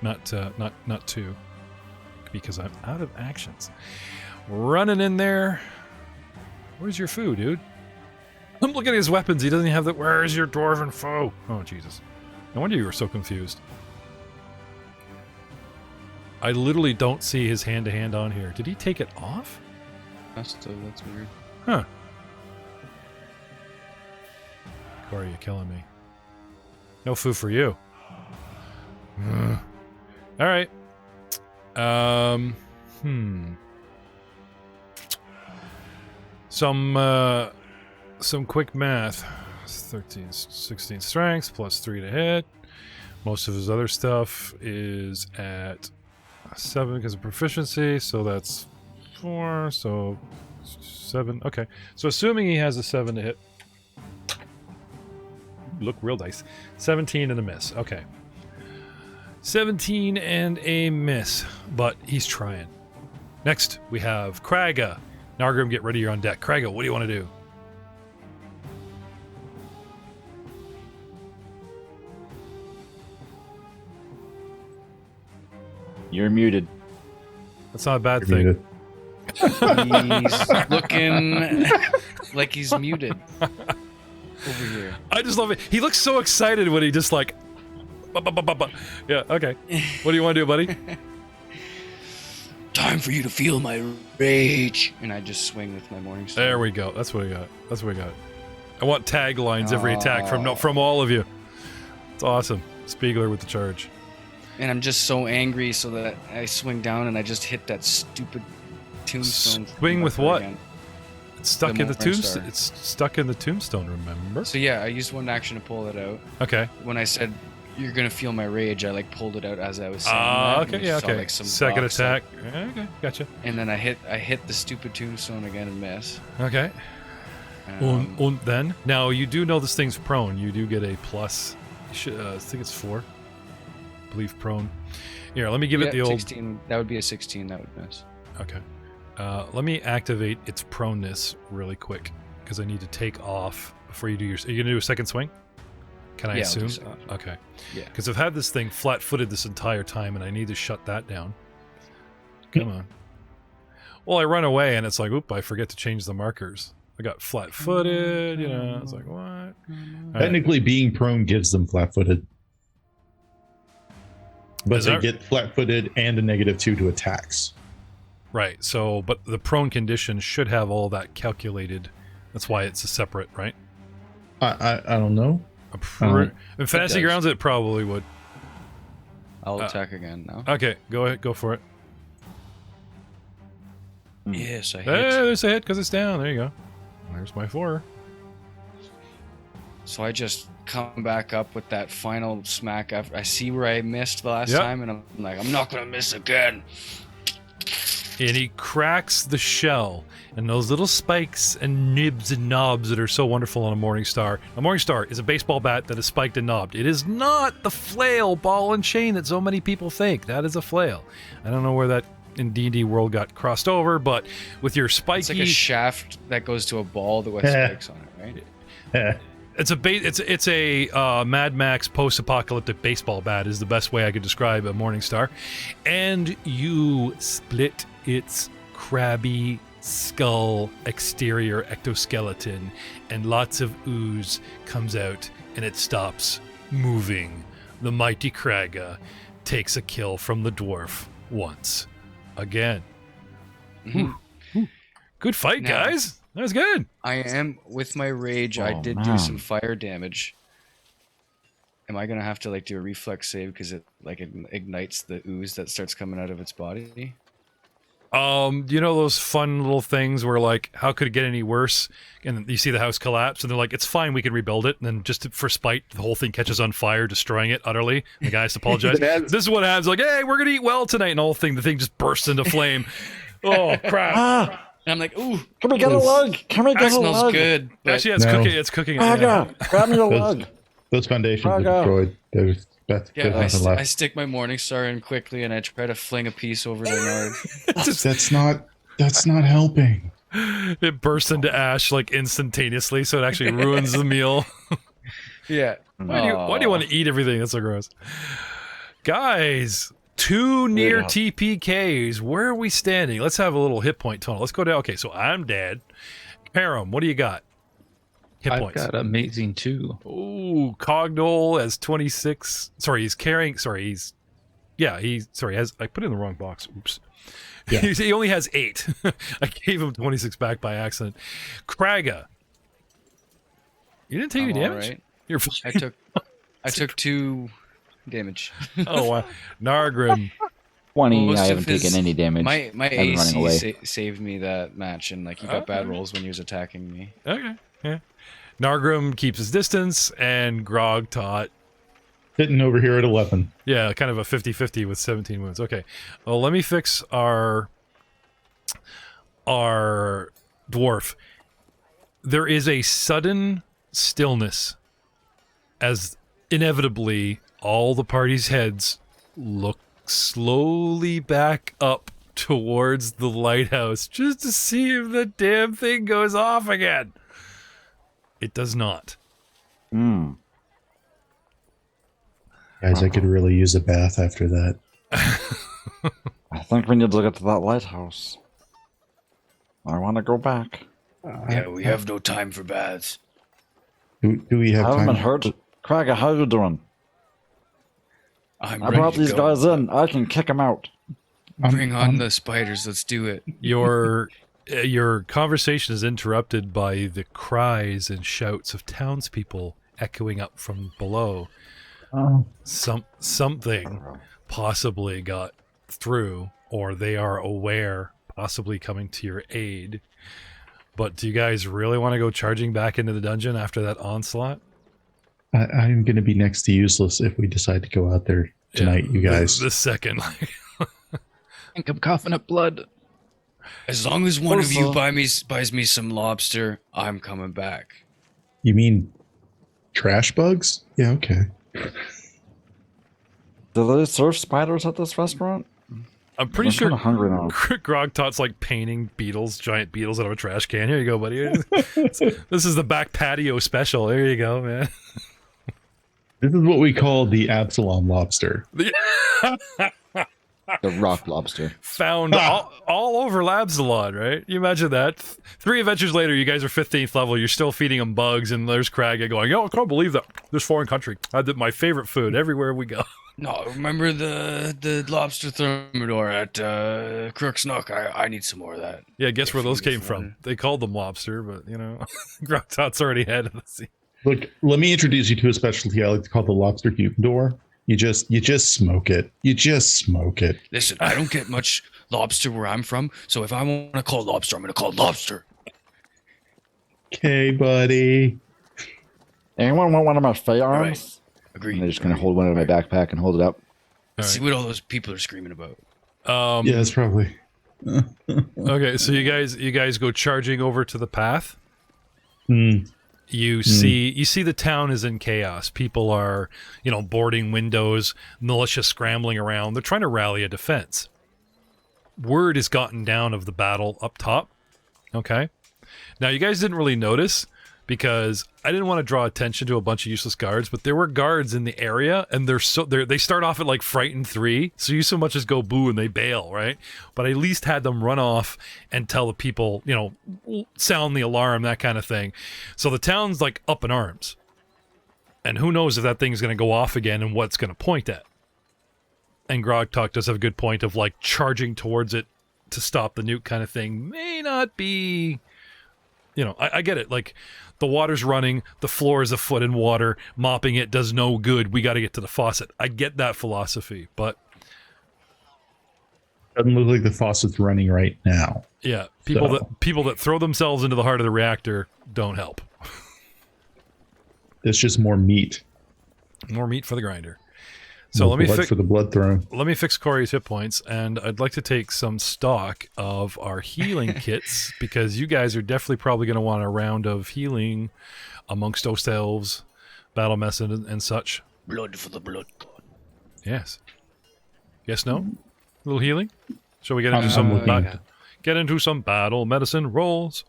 Not 2. Because I'm out of actions. Running in there. Where's your foo, dude? I'm looking at his weapons. He doesn't have that. Where's your dwarven foe? Oh, Jesus. No wonder you were so confused. I literally don't see his hand-to-hand on here. Did he take it off? That's weird. Huh. Corey, you're killing me. No foo for you. All right. Some quick math. 13, 16 strength plus 3 to hit. Most of his other stuff is at 7 because of proficiency, so that's 4, so 7. Okay, so assuming he has a 7 to hit. Look, real dice. 17 and a miss. Okay. 17 and a miss, but he's trying. Next, we have Kraga. Nargrim, get ready, you're on deck. Kraga, what do you want to do? You're muted. That's not a bad thing. He's looking like he's muted over here. I just love it. He looks so excited when he just like... Yeah, okay. What do you want to do, buddy? Time for you to feel my rage. And I just swing with my morning star. There we go. That's what we got. That's what we got. I want taglines every attack from all of you. It's awesome. Spieglier with the charge. And I'm just so angry, so that I swing down and I just hit that stupid tombstone. Swing with what? Again. It's stuck The in the Morning tombstone. Star. It's stuck in the tombstone. Remember? So yeah, I used one action to pull it out. Okay. When I said you're gonna feel my rage, I like pulled it out as I was saying. Ah, that, okay, and yeah, saw, okay. like, some Second rocks attack. Okay, gotcha. and then I hit the stupid tombstone again and miss. Okay. And then now you do know this thing's prone. You do get a plus. I think it's 4. I believe prone. Here, let me give it the old. 16. That would be a 16. That would miss. Okay. Let me activate its proneness really quick because I need to take off before you do your. Are you gonna do a second swing? Can I Yeah, I'll do assume? second. Okay. Yeah. Because I've had this thing flat-footed this entire time, and I need to shut that down. Come on. Well, I run away, and it's like, oop! I forget to change the markers. I got flat-footed. You know, it's like what? All right. Technically, being prone gives them flat-footed, but Is they that- get flat-footed and a -2 to attacks. Right. So, but the prone condition should have all that calculated. That's why it's a separate, right? I don't know. In Fantasy does. Grounds, it probably would. I'll attack again now. Okay, go ahead, go for it. Yes, I hit. Hey, there's a hit because it's down. There you go. There's my 4. So I just come back up with that final smack. After I see where I missed the last Yep. time, and I'm like, I'm not gonna miss again. And he cracks the shell, and those little spikes and nibs and knobs that are so wonderful on a Morning Star. A Morning Star is a baseball bat that is spiked and knobbed. It is not the flail ball and chain that so many people think. That is a flail. I don't know where that in D&D world got crossed over, but with your spiky... It's like a shaft that goes to a ball that with spikes on it, right? It's a Mad Max post-apocalyptic baseball bat is the best way I could describe a Morning Star. And you split its crabby skull exterior ectoskeleton, and lots of ooze comes out, and it stops moving. The mighty Kraga takes a kill from the dwarf once again. Good fight, Now- guys. That was good. I am with my rage. I Oh, did man. do some fire damage. Am I gonna have to like do a reflex save because it like ignites the ooze that starts coming out of its body? You know those fun little things where like, how could it get any worse? And you see the house collapse, and they're like, it's fine, we can rebuild it. And then just for spite, the whole thing catches on fire, destroying it utterly. And the guy has to apologize. This is what happens. Like, hey, we're gonna eat well tonight, and the whole thing just bursts into flame. Oh crap! Ah, And I'm like, ooh, can we get a lug? Can we that get a smells lug? good. But Actually, yeah, it's No. cooking. It's cooking. Saga, grab me a lug. Those foundations are Saga. destroyed. There's yeah, nothing left. I stick my Morning Star in quickly, and I try to fling a piece over the Nard. That's not helping. It bursts into ash like instantaneously, so it actually ruins the meal. Yeah. Why do you want to eat everything? That's so gross. Guys, 2 near Yeah. TPKs. Where are we standing? Let's have a little hit point tunnel. Let's go down. Okay, so I'm dead. Param, what do you got? Hit I've points. got amazing too. Ooh, Cognol has 26. Sorry, he's carrying. Sorry, he's. Yeah, has. I put it in the wrong box. Oops. Yeah. He only has 8. I gave him 26 back by accident. Kraga. You didn't take any I'm all damage? right. You're fine. I took 2 damage. Oh, wow. Nargrim. 20, Most I of haven't his- taken any damage. My I've been running away. AC saved me that match, and like he got bad rolls when he was attacking me. Okay, yeah. Nargrim keeps his distance, and Grog Tot. Hitting over here at 11. Yeah, kind of a 50-50 with 17 wounds. Okay. Well, let me fix our dwarf. There is a sudden stillness as inevitably all the party's heads look slowly back up towards the lighthouse just to see if the damn thing goes off again. It does not. Hmm. Guys, I could really use a bath after that. I think we need to get to that lighthouse. I want to go back. Yeah, we have no time for baths. Do we have I haven't time? been hurt. Kraga, how you doing? I'm I ready brought to these go. guys in. I can kick them out. Bring on the spiders. Let's do it. Your conversation is interrupted by the cries and shouts of townspeople echoing up from below. Oh. Something possibly got through, or they are aware, possibly coming to your aid. But do you guys really want to go charging back into the dungeon after that onslaught? I'm going to be next to useless if we decide to go out there tonight, you guys. The second. I think I'm coughing up blood. As long as one of you buys me some lobster, I'm coming back. You mean trash bugs? Yeah, okay. Do they serve spiders at this restaurant? I'm pretty sure kinda hungry now. Grogtot's like painting beetles, giant beetles out of a trash can. Here you go, buddy. This is the back patio special. There you go, man. This is what we call the Absalom lobster. The rock lobster. Found all over Labsalon, right? You imagine that. 3 adventures later, you guys are 15th level. You're still feeding them bugs, and there's Kraga going, "Yo, I can't believe that this foreign country had my favorite food everywhere we go." No, remember the lobster thermidor at Crook's Nook? I need some more of that. Yeah, guess where those came This from? one. They called them lobster, but you know, Grogtot's already ahead of the scene. Look, let me introduce you to a specialty I like to call the lobster humidor. You just smoke it. You just smoke it. Listen, I don't get much lobster where I'm from, so if I want to call lobster, I'm going to call lobster. Okay, buddy. Anyone want one of my firearms? Right. Agreed. And they're just gonna hold one in my backpack and hold it up. See what all those people are screaming about. Yeah, it's probably. Okay, so you guys go charging over to the path. Mm. You see the town is in chaos. People are, boarding windows, militia scrambling around. They're trying to rally a defense. Word has gotten down of the battle up top. Okay. Now you guys didn't really notice because I didn't want to draw attention to a bunch of useless guards, but there were guards in the area, and they start off at like frightened 3, so you so much as go boo and they bail, right? But I at least had them run off and tell the people, sound the alarm, that kind of thing. So the town's like up in arms, and who knows if that thing's going to go off again and what it's going to point at. And Grogtok does have a good point of like charging towards it to stop the nuke kind of thing. May not be, I get it. Like, the water's running, the floor is a foot in water, mopping it does no good. We got to get to the faucet. I get that philosophy, but Doesn't look like the faucet's running right now. yeah, people that throw themselves into the heart of the reactor don't help. It's just more meat. More meat for the grinder. So More blood for the blood throne. let me fix Corey's hit points, and I'd like to take some stock of our healing kits, because you guys are definitely probably going to want a round of healing amongst yourselves, battle method and such. Blood for the blood god. Yes. Yes, no? A little healing? Shall we get into I'm looking. some battle medicine rolls?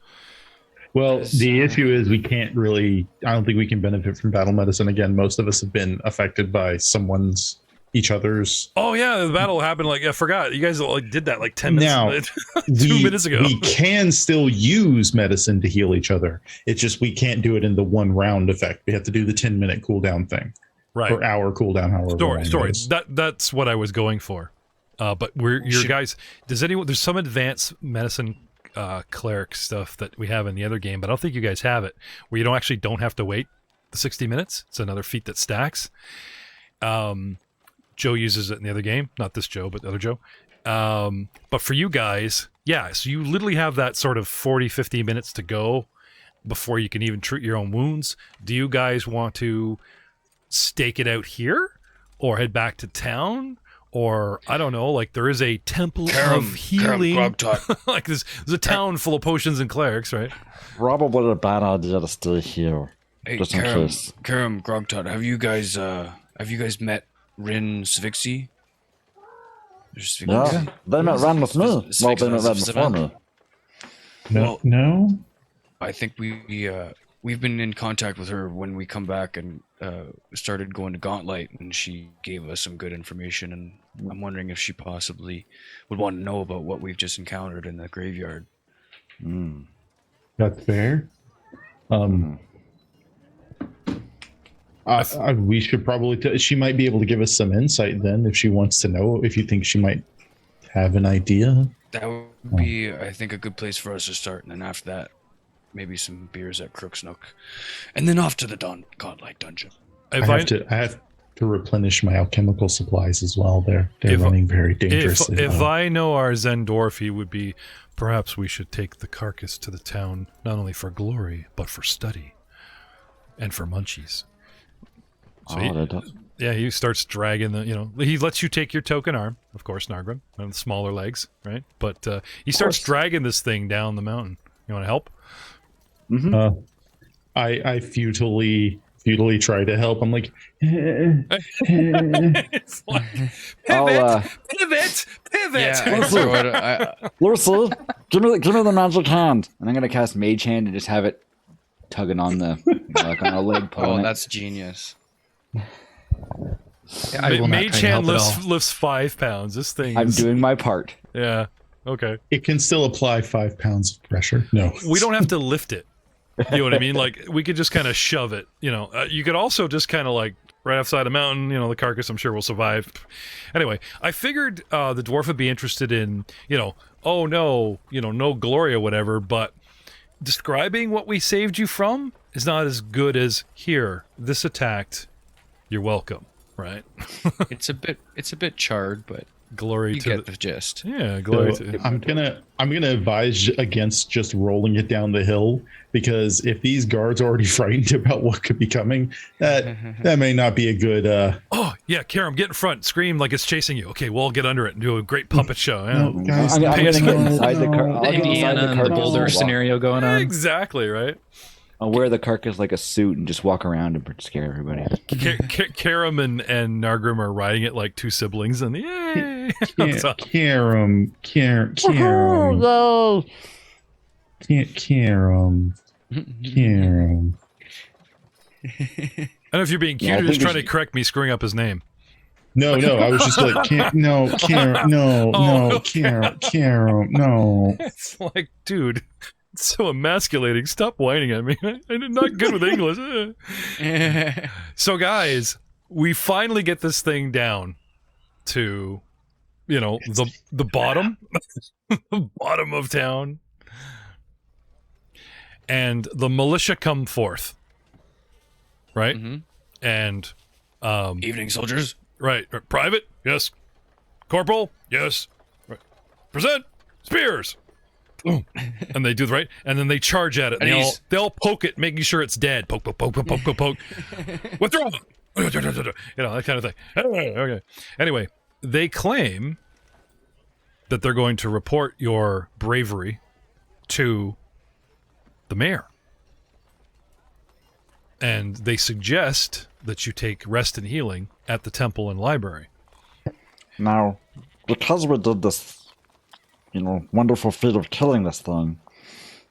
Well, the issue is we can't really. I don't think we can benefit from battle medicine again. Most of us have been affected by each other's. Oh yeah, the battle happened. Like I forgot. You guys did that like 10 minutes. Now, 2 minutes ago. We can still use medicine to heal each other. It's just we can't do it in the 1 round effect. We have to do the 10-minute cooldown thing, right? Or hour cooldown. However, long it Story. is. That's what I was going for. But your guys. There's some advanced medicine cleric stuff that we have in the other game, but I don't think you guys have it, where you don't have to wait the 60 minutes. It's another feat that stacks. Joe uses it in the other game, not this Joe, but the other Joe. But for you guys, yeah, so you literally have that sort of 40-50 minutes to go before you can even treat your own wounds. Do you guys want to stake it out here or head back to town? Or, I don't know, like there is a temple of healing. Like there's a town full of potions and clerics, right? Probably a bad idea to stay here. Hey, Just in case. Karam Grogtot, have you guys met Rin Svixi? Yeah, they met Ran with me. Well, they met Ran before me. No. I think we've been in contact with her when we come back and started going to Gauntlet, and she gave us some good information, and I'm wondering if she possibly would want to know about what we've just encountered in the graveyard. That's fair. We should probably. She might be able to give us some insight then, if she wants to know. If you think she might have an idea, That would be, I think, a good place for us to start, and then after that, maybe some beers at Crook's Nook, and then off to the Gauntlet dungeon. I have to replenish my alchemical supplies as well. They're running very dangerously. If I know our Zendorf, he would be, perhaps we should take the carcass to the town, not only for glory, but for study. And for munchies. So he starts dragging he lets you take your token arm, of course, Nargrim, and the smaller legs, right? But he starts dragging this thing down the mountain. You want to help? Mm-hmm. I futilely try to help. I'm like, it's like pivot. Yeah, Lursa, give me the magic hand, and I'm gonna cast Mage Hand and just have it tugging on the like on a leg. Oh, that's genius. Mage Hand lifts 5 pounds. This thing. I'm doing my part. Yeah. Okay. It can still apply 5 pounds of pressure. No, we don't have to lift it. You know what I mean? Like, we could just kind of shove it. You could also just kind of like right outside a mountain. The carcass, I'm sure, will survive. Anyway, I figured the dwarf would be interested in, no glory or whatever, but describing what we saved you from is not as good as here. This attacked. You're welcome. Right? It's a bit charred, but glory you to get the gist. Yeah, glory so to. I'm gonna advise against just rolling it down the hill, because if these guards are already frightened about what could be coming, that may not be a good. Oh yeah, Karam, get in front, scream like it's chasing you. Okay, we'll all get under it and do a great puppet show. No, guys, I'm gonna get inside the car. The Indiana and the Boulder scenario going on. Exactly right. I'll wear the carcass like a suit and just walk around and scare everybody. Karam and Nargrim are riding it like 2 siblings, and yay! Karam. I don't know if you're being cute or just trying to correct me screwing up his name. No, I was just like, Karam, no. It's like, dude, it's so emasculating. Stop whining at me. I'm not good with English. So, guys, we finally get this thing down to, the bottom, the bottom of town. And the militia come forth. Right? Mm-hmm. And Evening, soldiers. Right. Private? Yes. Corporal? Yes. Right. Present spears. And they do the right, and then they charge at it. And they all poke it, making sure it's dead. Poke. Withdraw. That kind of thing. Okay. Anyway, they claim that they're going to report your bravery to the mayor. And they suggest that you take rest and healing at the temple and library. Now, because we did this, wonderful feat of killing this thing,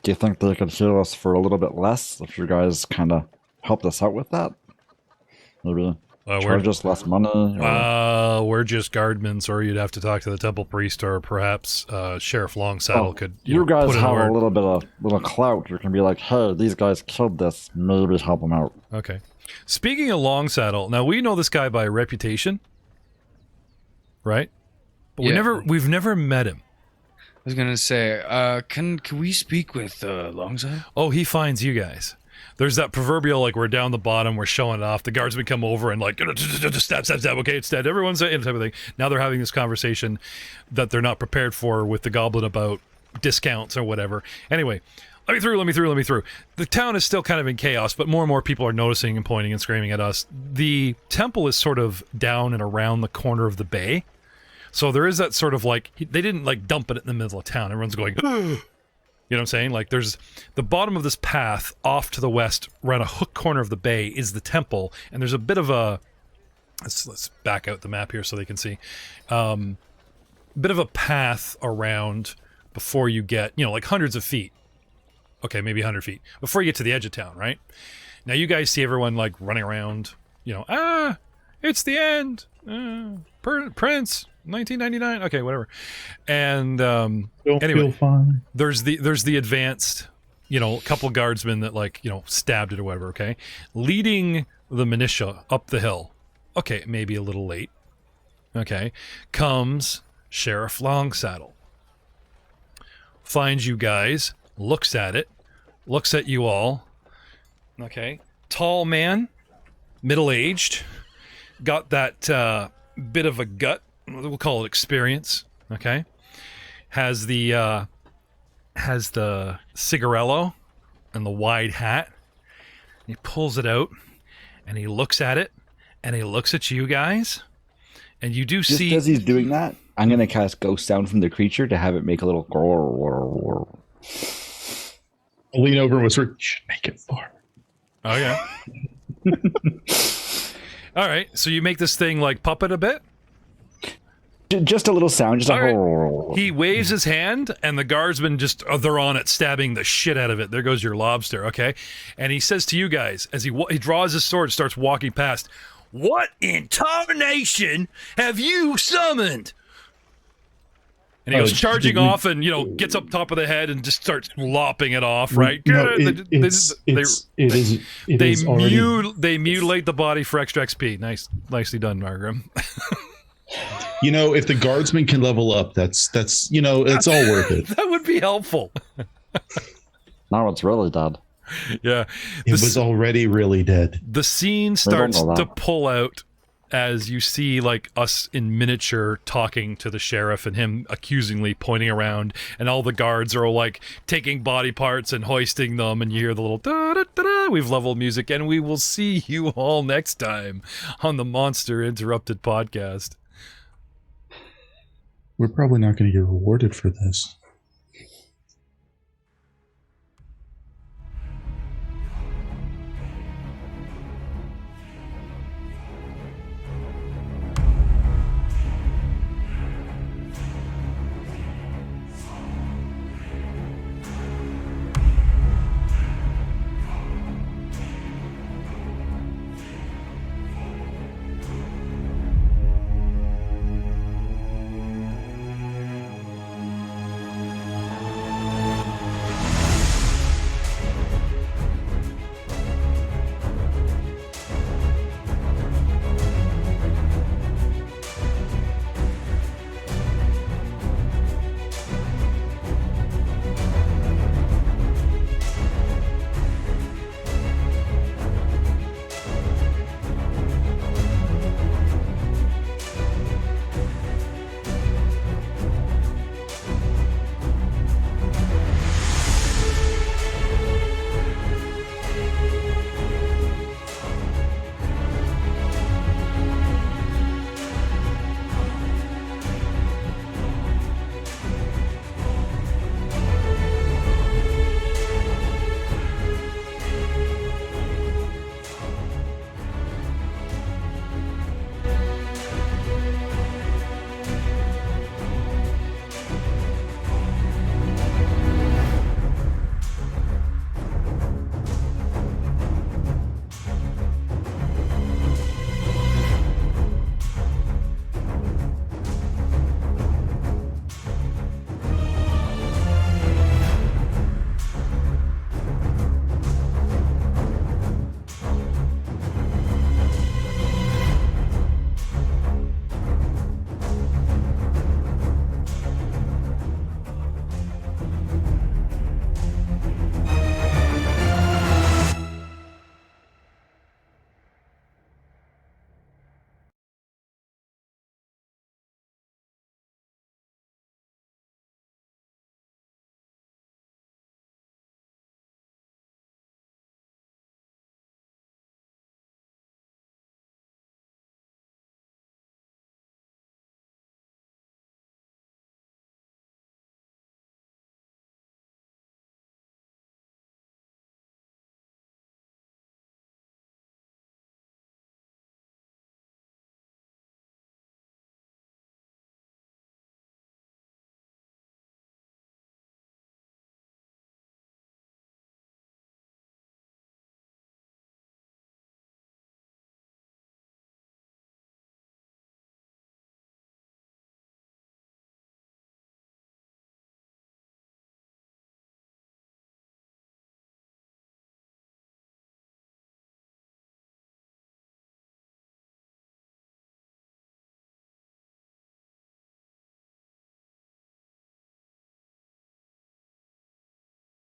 do you think they could heal us for a little bit less if you guys kind of helped us out with that? Maybe charge us less money? We're just guardmen, or you'd have to talk to the temple priest, or perhaps Sheriff Longsaddle could. You guys put in have the a little clout. You can be like, hey, these guys killed this. Maybe help them out. Okay. Speaking of Longsaddle, now we know this guy by reputation, right? But we've never met him. I was gonna say, can we speak with Longside? Oh, he finds you guys. There's that proverbial, like, we're down the bottom, we're showing it off. The guardsmen come over and like, stab, okay, it's dead. Everyone's type of thing. Now they're having this conversation that they're not prepared for with the goblin about discounts or whatever. Anyway, let me through. The town is still kind of in chaos, but more and more people are noticing and pointing and screaming at us. The temple is sort of down and around the corner of the bay. So there is that sort of like, they didn't like dump it in the middle of town. Everyone's going, you know what I'm saying? Like there's the bottom of this path off to the west, around a hook corner of the bay is the temple. And there's a bit of a, let's back out the map here so they can see. Bit of a path around before you get, like hundreds of feet. Okay, maybe 100 feet. Before you get to the edge of town, right? Now you guys see everyone like running around, it's the end. Prince. 1999. Okay, whatever. And anyway, there's the advanced, a couple guardsmen that stabbed it or whatever. Okay, leading the militia up the hill. Okay, maybe a little late. Okay, comes Sheriff Longsaddle. Finds you guys, looks at it, looks at you all. Okay, tall man, middle-aged. got that bit of a gut. We'll call it experience. Okay, has the cigarello and the wide hat. He pulls it out, and he looks at it, and he looks at you guys, and you do Just see. as he's doing that, I'm gonna cast Ghost Sound from the creature to have it make a little. I'll lean over and whisper, "You should make it far." Oh yeah. All right, so you make this thing like puppet a bit. Just a little sound, just All a. right. He waves his hand, and the guardsmen just they're on it, stabbing the shit out of it. There goes your lobster, okay? And he says to you guys as he draws his sword, starts walking past. What in tarnation have you summoned? And he goes charging off, and gets up top of the head and just starts lopping it off. Right? No, it is already. They mutilate the body for extra XP. Nicely done, Margram. If the guardsman can level up, that's it's all worth it. That would be helpful. Now it's really dead. Yeah, It was already really dead. the scene starts to pull out as you see like us in miniature talking to the sheriff and him accusingly pointing around, and all the guards are like taking body parts and hoisting them, and you hear the little da-da-da-da, we've leveled music, and we will see you all next time on the Monster Interrupted podcast. We're probably not going to get rewarded for this.